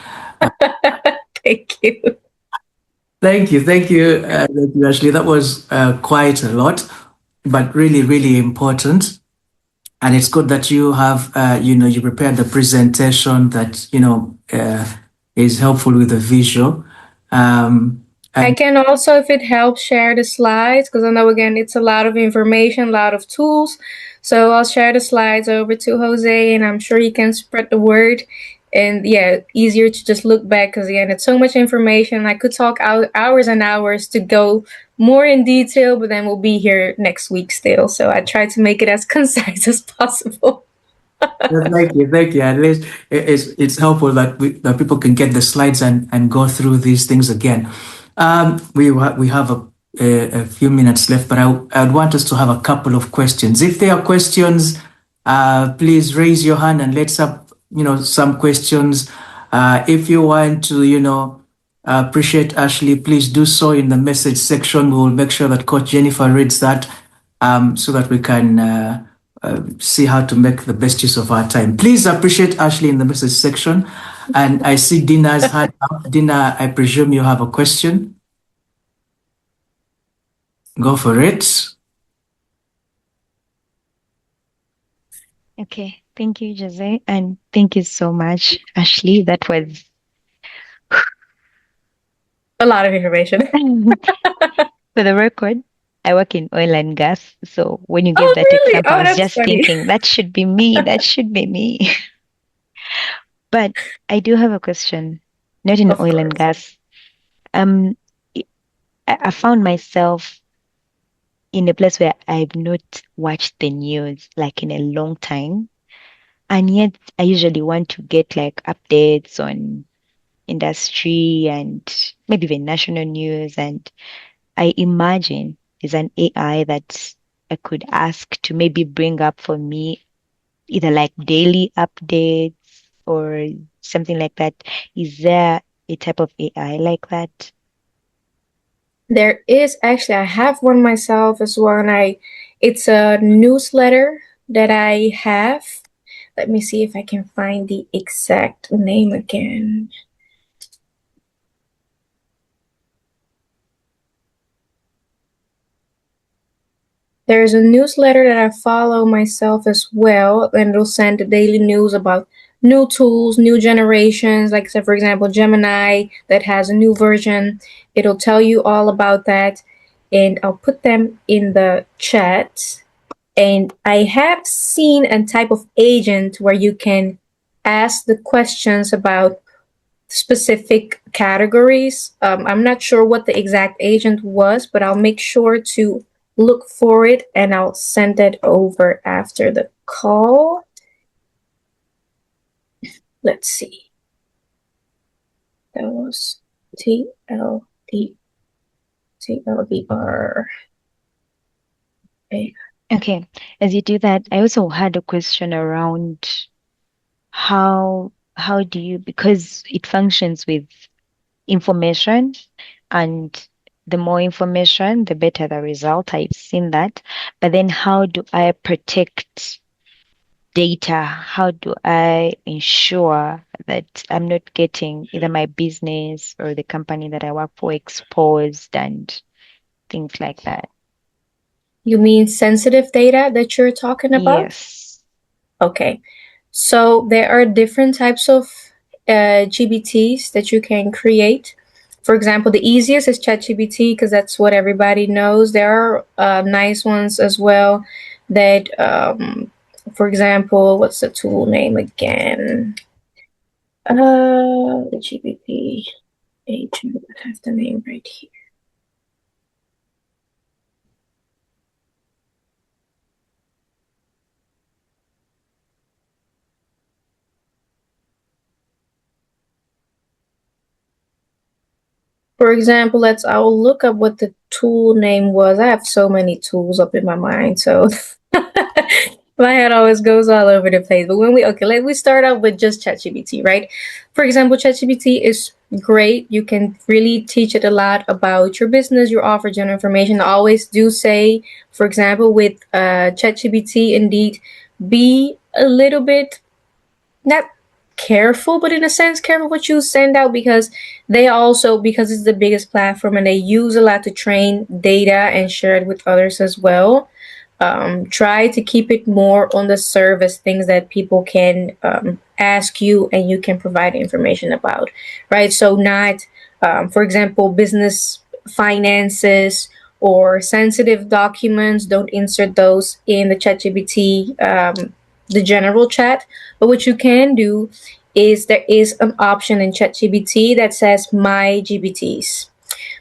Thank you. Thank you. Thank you, Ashley. That was quite a lot, but really, really important. And it's good that you have, you prepared the presentation that, is helpful with the visual. I can also, if it helps, share the slides because I know, again, it's a lot of information, a lot of tools. So I'll share the slides over to Jose and I'm sure he can spread the word. And yeah, easier to just look back because, again, it's so much information. I could talk hours and hours to go more in detail, but then we'll be here next week still. So I try to make it as concise as possible. Thank you. At least it's helpful that people can get the slides and go through these things again. We have a few minutes left, but I'd want us to have a couple of questions. If there are questions, please raise your hand and let's have some questions. If you want to appreciate Ashley, please do so in the message section. We will make sure that Coach Jennifer reads that so that we can see how to make the best use of our time. Please appreciate Ashley in the message section. And I see Dina's hand up. Dina, I presume you have a question. Go for it. Okay, thank you, Jose, and thank you so much, Ashley. That was a lot of information. for the record. I work in oil and gas, so when you gave Oh, that really? example, I Oh, was that's just funny. thinking that should be me. That should be me. But I do have a question, not in Of oil and course. gas. Um, I found myself in a place where I've not watched the news like in a long time. And yet I usually want to get like updates on industry and maybe even national news. And I imagine there's an AI that I could ask to maybe bring up for me either like daily updates or something like that. Is there a type of AI like that? There is actually, I have one myself as well, and it's a newsletter that I have. Let me see if I can find the exact name again. There's a newsletter that I follow myself as well, and it'll send the daily news about new tools, new generations. Like, say, for example, Gemini that has a new version. It'll tell you all about that, and I'll put them in the chat. And I have seen a type of agent where you can ask the questions about specific categories. I'm not sure what the exact agent was, but I'll make sure to look for it and I'll send it over after the call. Let's see. That was TLDR. Okay, as you do that, I also had a question around how do you, because it functions with information, and the more information, the better the result. I've seen that. But then how do I protect data? How do I ensure that I'm not getting either my business or the company that I work for exposed and things like that? You mean sensitive data that you're talking about? Yes. Okay. So there are different types of GBTs that you can create. For example, the easiest is ChatGPT because that's what everybody knows. There are nice ones as well that, for example, what's the tool name again? The GPT agent. I have the name right here. For example, I'll look up what the tool name was. I have so many tools up in my mind, so my head always goes all over the place. But let me start out with just ChatGPT, right? For example, ChatGPT is great. You can really teach it a lot about your business, your offer, general information. I always do say, for example, with ChatGPT, indeed, be a little bit not careful, but in a sense, careful what you send out because because it's the biggest platform and they use a lot to train data and share it with others as well. Try to keep it more on the service things that people can ask you and you can provide information about, right? So not, for example, business finances or sensitive documents. Don't insert those in the ChatGPT, the general chat. But what you can do is there is an option in ChatGPT that says My GBTs.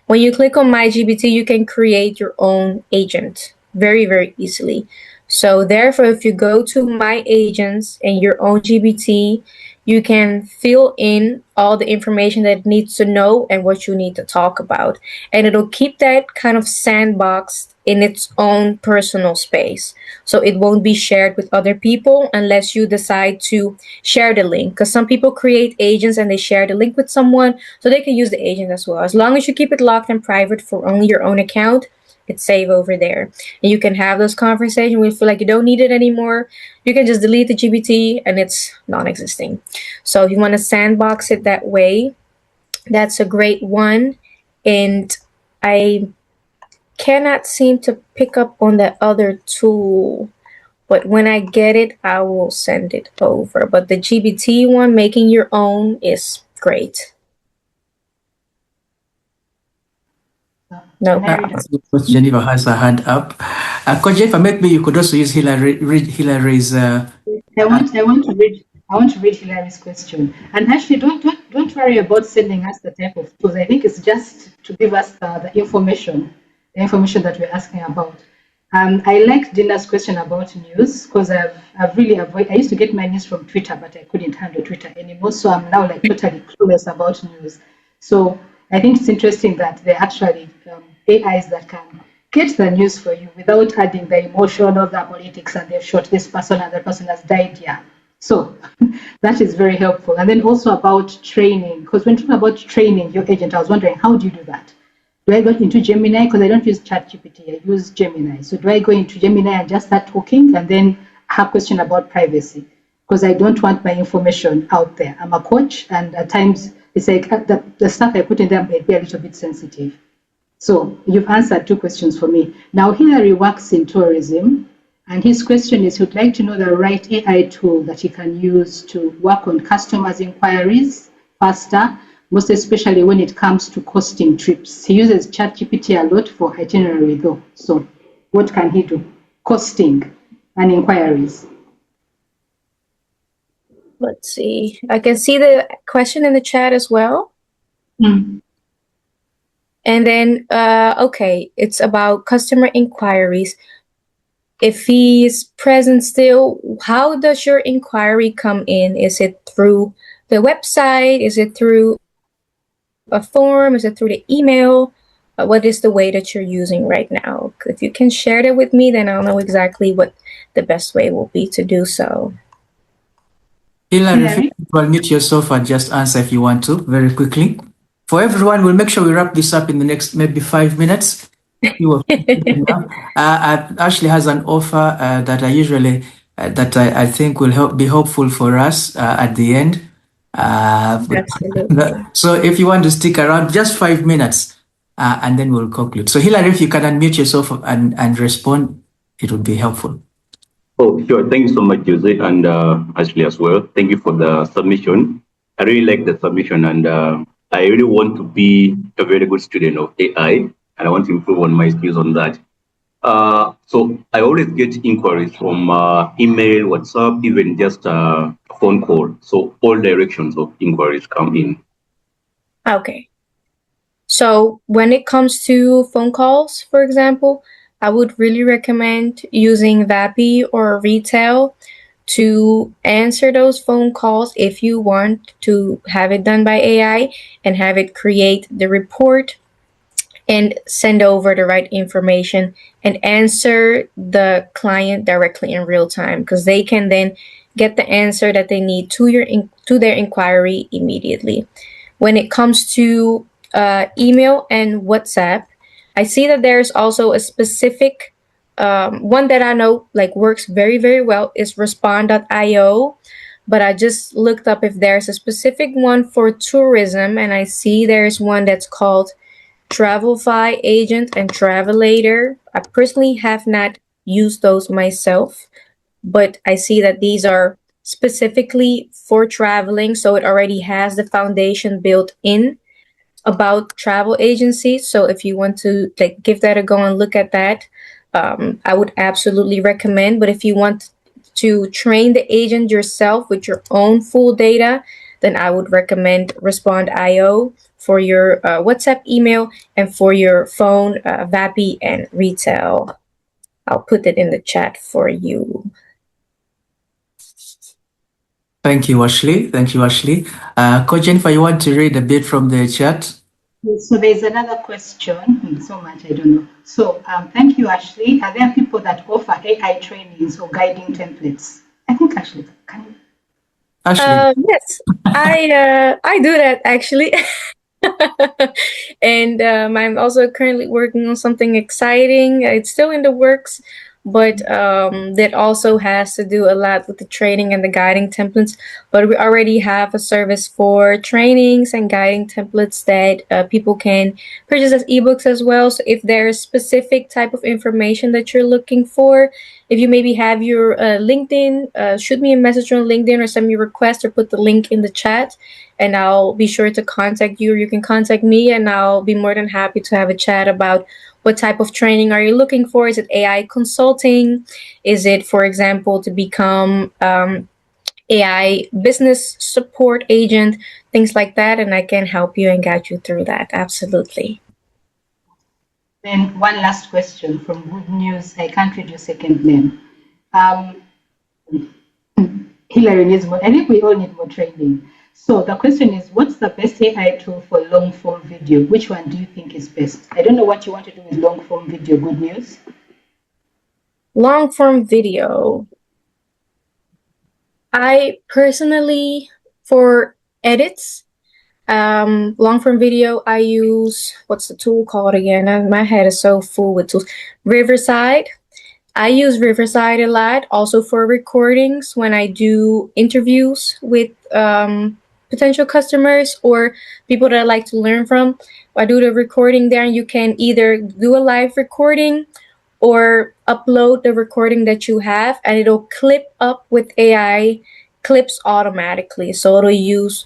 When you click on My GBT, you can create your own agent very, very easily. So therefore, if you go to My Agents and your own GBT, you can fill in all the information that it needs to know and what you need to talk about. And it'll keep that kind of sandbox in its own personal space. So it won't be shared with other people unless you decide to share the link. Because some people create agents and they share the link with someone so they can use the agent as well. As long as you keep it locked and private for only your own account, it's saved over there. And you can have those conversations when you feel like you don't need it anymore. You can just delete the GPT and it's non-existing. So if you want to sandbox it that way, that's a great one. And I cannot seem to pick up on that other tool, but when I get it, I will send it over. But the GPT one, making your own, is great. No. Coach Jennifer has her hand up. Coach Jennifer, maybe you could also use read Hillary's. I want to read Hilary's question. And actually, don't worry about sending us the type of tools. I think it's just to give us the information that we're asking about. I like Dina's question about news because I've really avoided. I used to get my news from Twitter, but I couldn't handle Twitter anymore. So I'm now like totally clueless about news. So I think it's interesting that there are actually AIs that can get the news for you without adding the emotion of the politics and they've shot this person and that person has died. Yeah. So that is very helpful. And then also about training, because when talking about training your agent, I was wondering, how do you do that? Do I go into Gemini? Because I don't use ChatGPT, I use Gemini. So do I go into Gemini and just start talking and then have a question about privacy? Because I don't want my information out there. I'm a coach and at times it's like the stuff I put in there might be a little bit sensitive. So you've answered 2 questions for me. Now Hillary works in tourism and his question is he'd like to know the right AI tool that he can use to work on customers' inquiries faster, most especially when it comes to costing trips. He uses ChatGPT a lot for itinerary though. So what can he do? Costing and inquiries. Let's see. I can see the question in the chat as well. Mm. And then, okay, it's about customer inquiries. If he's present still, how does your inquiry come in? Is it through the website? Is it through a form? Is it through the email? What is the way that you're using right now? If you can share that with me, then I'll know exactly what the best way will be to do so. Hillary, if you will mute yourself and just answer if you want to, very quickly. For everyone, we'll make sure we wrap this up in the next maybe 5 minutes. Ashley has an offer that I usually I think will be helpful for us at the end. Absolutely. So if you want to stick around, just 5 minutes, and then we'll conclude. So Hillary, if you can unmute yourself and respond, it would be helpful. Oh, sure. Thank you so much, Jose, and Ashley as well. Thank you for the submission. I really like the submission, and I really want to be a very good student of AI, and I want to improve on my skills on that. So I always get inquiries from email, WhatsApp, even just a phone call. So all directions of inquiries come in. Okay. So when it comes to phone calls, for example, I would really recommend using VAPI or Retail to answer those phone calls if you want to have it done by AI and have it create the report and send over the right information and answer the client directly in real time, because they can then get the answer that they need to their inquiry immediately. When it comes to email and WhatsApp, I see that there's also a specific one that I know like works very, very well is respond.io. But I just looked up if there's a specific one for tourism, and I see there's one that's called Travelify Agent and Travelator. I personally have not used those myself, but I see that these are specifically for traveling, so it already has the foundation built in about travel agencies. So if you want to like give that a go and look at that, I would absolutely recommend. But if you want to train the agent yourself with your own full data, then I would recommend Respond.io for your WhatsApp email and for your phone, VAPI and Retail. I'll put it in the chat for you. Thank you, Ashley. Thank you, Ashley. Coach Jennifer, you want to read a bit from the chat? So there's another question. So much I don't know. So thank you, Ashley. Are there people that offer AI trainings or guiding templates? I think Ashley can you? Ashley. Yes, I do that actually. And I'm also currently working on something exciting. It's still in the works, but that also has to do a lot with the training and the guiding templates. But we already have a service for trainings and guiding templates that people can purchase as ebooks as well. So if there's specific type of information that you're looking for, if you maybe have your LinkedIn, shoot me a message on LinkedIn or send me a request or put the link in the chat, and I'll be sure to contact you. Or you can contact me, and I'll be more than happy to have a chat about what type of training are you looking for. Is it AI consulting? Is it, for example, to become AI business support agent, things like that? And I can help you and guide you through that. Absolutely. Then one last question from Good News. I can't read your second name. Hillary needs more. I think we all need more training. So the question is, what's the best AI tool for long form video? Which one do you think is best? I don't know what you want to do with long form video. Good News. Long form video. I personally, for edits, long form video, I use, what's the tool called again? My head is so full with tools. Riverside. I use Riverside a lot, also for recordings when I do interviews with potential customers or people that I like to learn from. I do the recording there, and you can either do a live recording or upload the recording that you have, and it'll clip up with AI clips automatically. So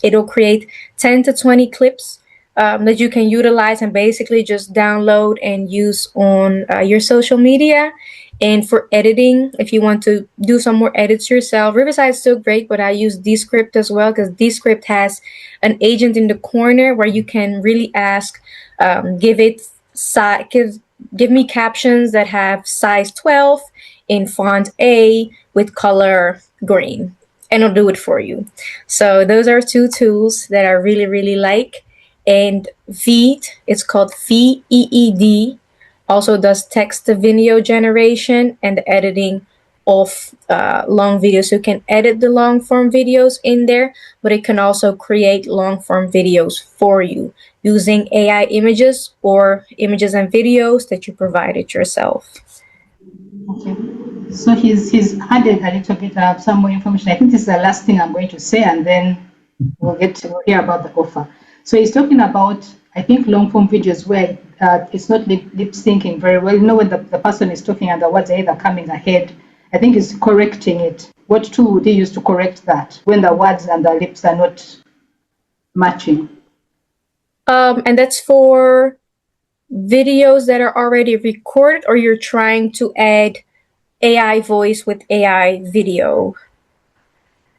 it'll create 10 to 20 clips that you can utilize and basically just download and use on your social media. And for editing, if you want to do some more edits yourself, Riverside is still great, but I use Descript as well, because Descript has an agent in the corner where you can really ask, give me captions that have size 12 in font A with color green, and it'll do it for you. So those are two tools that I really, really like. And Veed, it's called VEED, also does text to video generation and the editing of long videos. So you can edit the long form videos in there, but it can also create long form videos for you using AI images or images and videos that you provided yourself. Okay. So he's added a little bit of some more information. I think this is the last thing I'm going to say, and then we'll hear about the offer. So he's talking about, I think, long form videos where it's not lip syncing very well. You know, when the person is talking and the words are either coming ahead, I think he's correcting it. What tool would he use to correct that when the words and the lips are not matching? And that's for videos that are already recorded, or you're trying to add AI voice with AI video?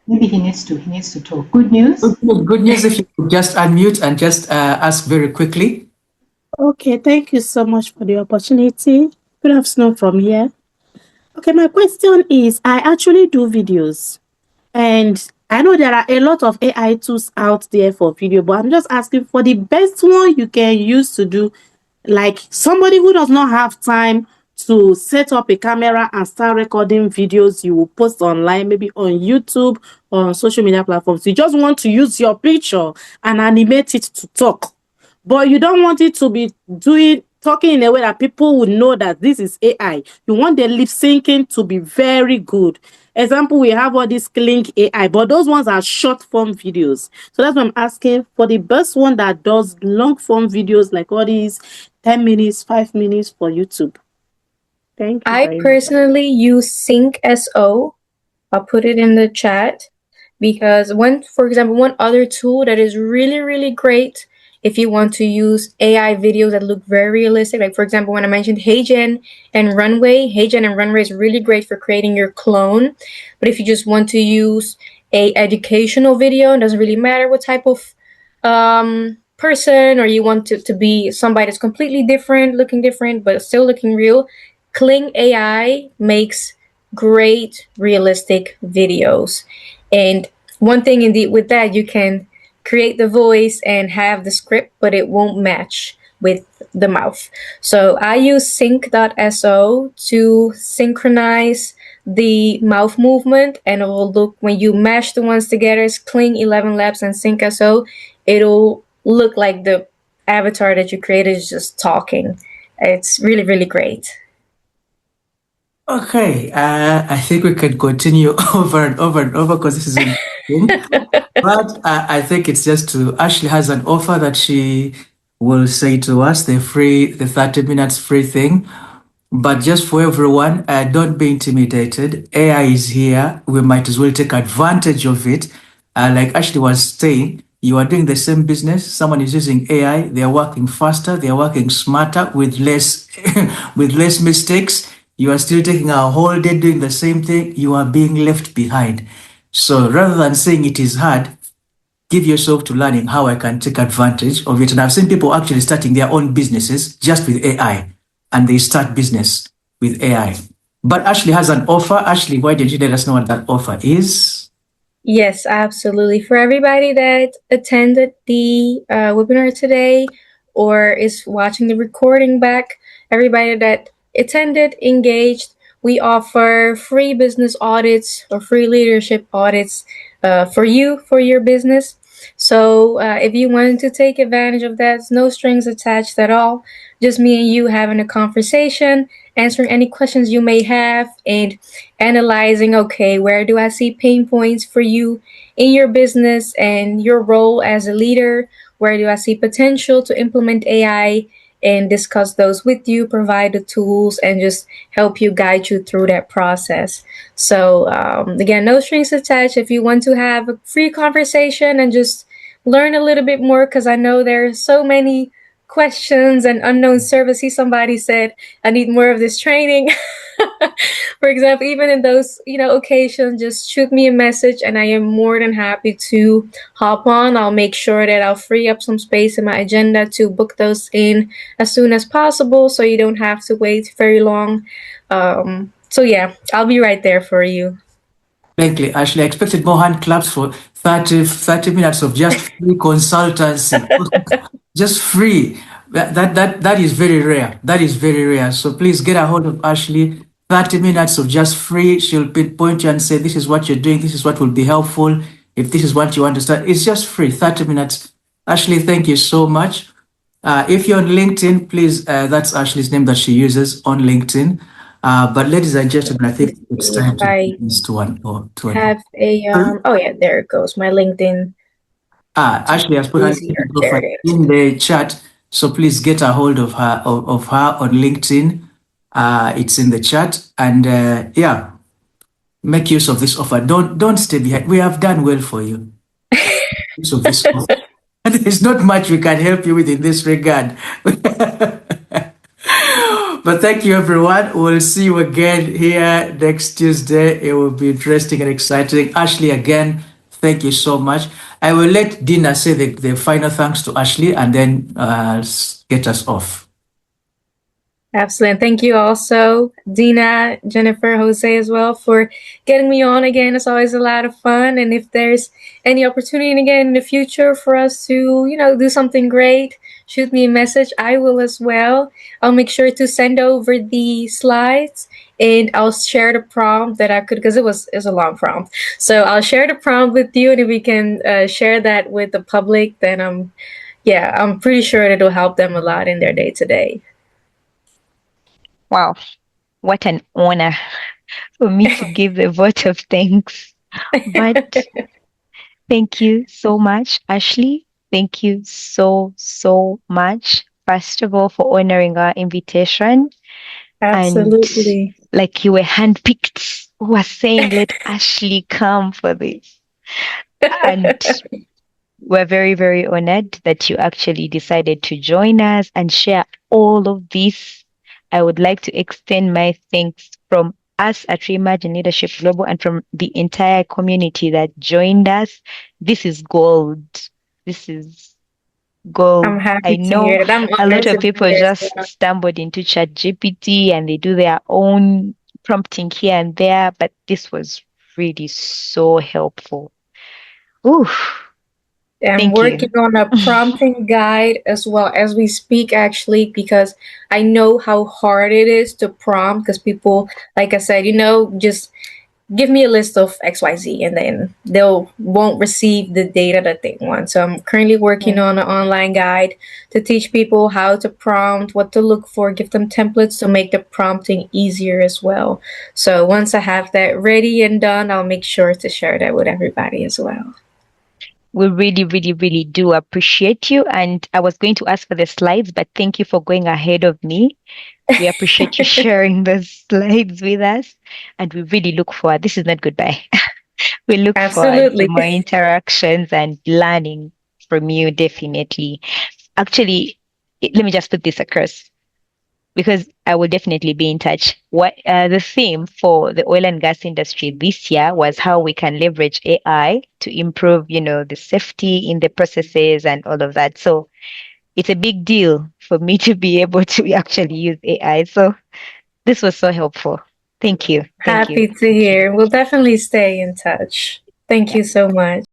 Maybe he needs to talk. Good news. Good news if you could just unmute and just ask very quickly. Okay, thank you so much for the opportunity. Good afternoon from here. Okay, my question is, I actually do videos, and I know there are a lot of AI tools out there for video, but I'm just asking for the best one you can use to do, like somebody who does not have time to set up a camera and start recording videos you will post online, maybe on YouTube or on social media platforms. You just want to use your picture and animate it to talk, but you don't want it to be talking in a way that people would know that this is AI. You want the lip syncing to be very good. Example, we have all these Link AI, but those ones are short form videos. So that's what I'm asking for, the best one that does long form videos, like all these 10 minutes, 5 minutes for YouTube. Thank you. I personally use SyncSO. I'll put it in the chat, because for example, one other tool that is really, really great if you want to use AI videos that look very realistic, like for example, when I mentioned HeyGen and Runway, HeyGen and Runway is really great for creating your clone. But if you just want to use a educational video, it doesn't really matter what type of person, or you want to be somebody that's completely different, looking different, but still looking real, Kling AI makes great realistic videos. And one thing indeed with that, you can create the voice and have the script, but it won't match with the mouth. So I use sync.so to synchronize the mouth movement, and it will look, when you mash the ones together, it's Kling 11 Labs and SyncSO, it'll look like the avatar that you created is just talking. It's really, really great. Okay, I think we can continue over and over and over because this is interesting. But I think it's just to Ashley has an offer that she will say to us, the 30 minutes free thing. But just for everyone, don't be intimidated. AI is here. We might as well take advantage of it. Like Ashley was saying, you are doing the same business. Someone is using AI. They are working faster. They are working smarter with less with less mistakes. You are still taking a whole day doing the same thing. You are being left behind. So rather than saying it is hard, give yourself to learning how I can take advantage of it. And I've seen people actually starting their own businesses just with AI, and they start business with AI. But Ashley has an offer. Ashley, why don't you let us know what that offer is? Yes, absolutely. For everybody that attended the webinar today or is watching the recording back, everybody that attended, engaged, we offer free business audits or free leadership audits for you, for your business. So if you wanted to take advantage of that, no strings attached at all. Just me and you having a conversation, answering any questions you may have, and analyzing, okay, where do I see pain points for you in your business and your role as a leader? Where do I see potential to implement AI and discuss those with you, provide the tools, and just help you guide you through that process. So, again, no strings attached. If you want to have a free conversation and just learn a little bit more, because I know there are so many questions and unknown services. Somebody said, I need more of this training. For example, even in those, occasions, just shoot me a message and I am more than happy to hop on. I'll make sure that I'll free up some space in my agenda to book those in as soon as possible so you don't have to wait very long. So yeah, I'll be right there for you. Thank you, Ashley. I expected more hand claps for 30 minutes of just free consultancy. Just free. That is very rare. That is very rare. So please get a hold of Ashley. 30 minutes of just free. She'll pinpoint you and say, this is what you're doing. This is what will be helpful. If this is what you want to start, it's just free. 30 minutes. Ashley, thank you so much. If you're on LinkedIn, please, that's Ashley's name that she uses on LinkedIn. But ladies and gentlemen, I think it's time to this to one or to have a oh yeah, there it goes. My LinkedIn. Ashley has put her LinkedIn profile in the chat, so please get a hold of her on LinkedIn. It's in the chat, and yeah, make use of this offer. Don't stay behind. We have done well for you. Use of this offer. There's not much we can help you with in this regard. But thank you, everyone. We'll see you again here next Tuesday. It will be interesting and exciting. Ashley, again, thank you so much. I will let Dina say the final thanks to Ashley and then get us off. Absolutely. And thank you also, Dina, Jennifer, Jose as well for getting me on again. It's always a lot of fun. And if there's any opportunity again in the future for us to, do something great, shoot me a message. I will as well. I'll make sure to send over the slides and I'll share the prompt that I could, because it was a long prompt. So I'll share the prompt with you. And if we can share that with the public, then I'm pretty sure that it'll help them a lot in their day to day. Wow, what an honor for me to give the vote of thanks. But thank you so much, Ashley. Thank you so much, first of all, for honoring our invitation. Absolutely. And like you were handpicked, who was saying, let Ashley come for this. And we're very, very honored that you actually decided to join us and share all of this. I would like to extend my thanks from us at Reimagine Leadership Global and from the entire community that joined us. This is gold. This is gold. I'm happy I know to hear that. a lot of people just stumbled into ChatGPT and they do their own prompting here and there, but this was really so helpful. Oof. I'm working on a prompting guide as well as we speak, actually, because I know how hard it is to prompt, because people, like I said, just give me a list of XYZ, and then they'll won't receive the data that they want. So I'm currently working on an online guide to teach people how to prompt, what to look for, give them templates to make the prompting easier as well. So once I have that ready and done, I'll make sure to share that with everybody as well. We really, really, really do appreciate you. And I was going to ask for the slides, but thank you for going ahead of me. We appreciate you sharing the slides with us. And we really look forward. This is not goodbye. We look forward to Absolutely. more interactions and learning from you, definitely. Actually, let me just put this across, because I will definitely be in touch. What the theme for the oil and gas industry this year was how we can leverage AI to improve, the safety in the processes and all of that. So it's a big deal for me to be able to actually use AI. So this was so helpful. Thank you. Thank you. Happy to hear. We'll definitely stay in touch. Thank you so much.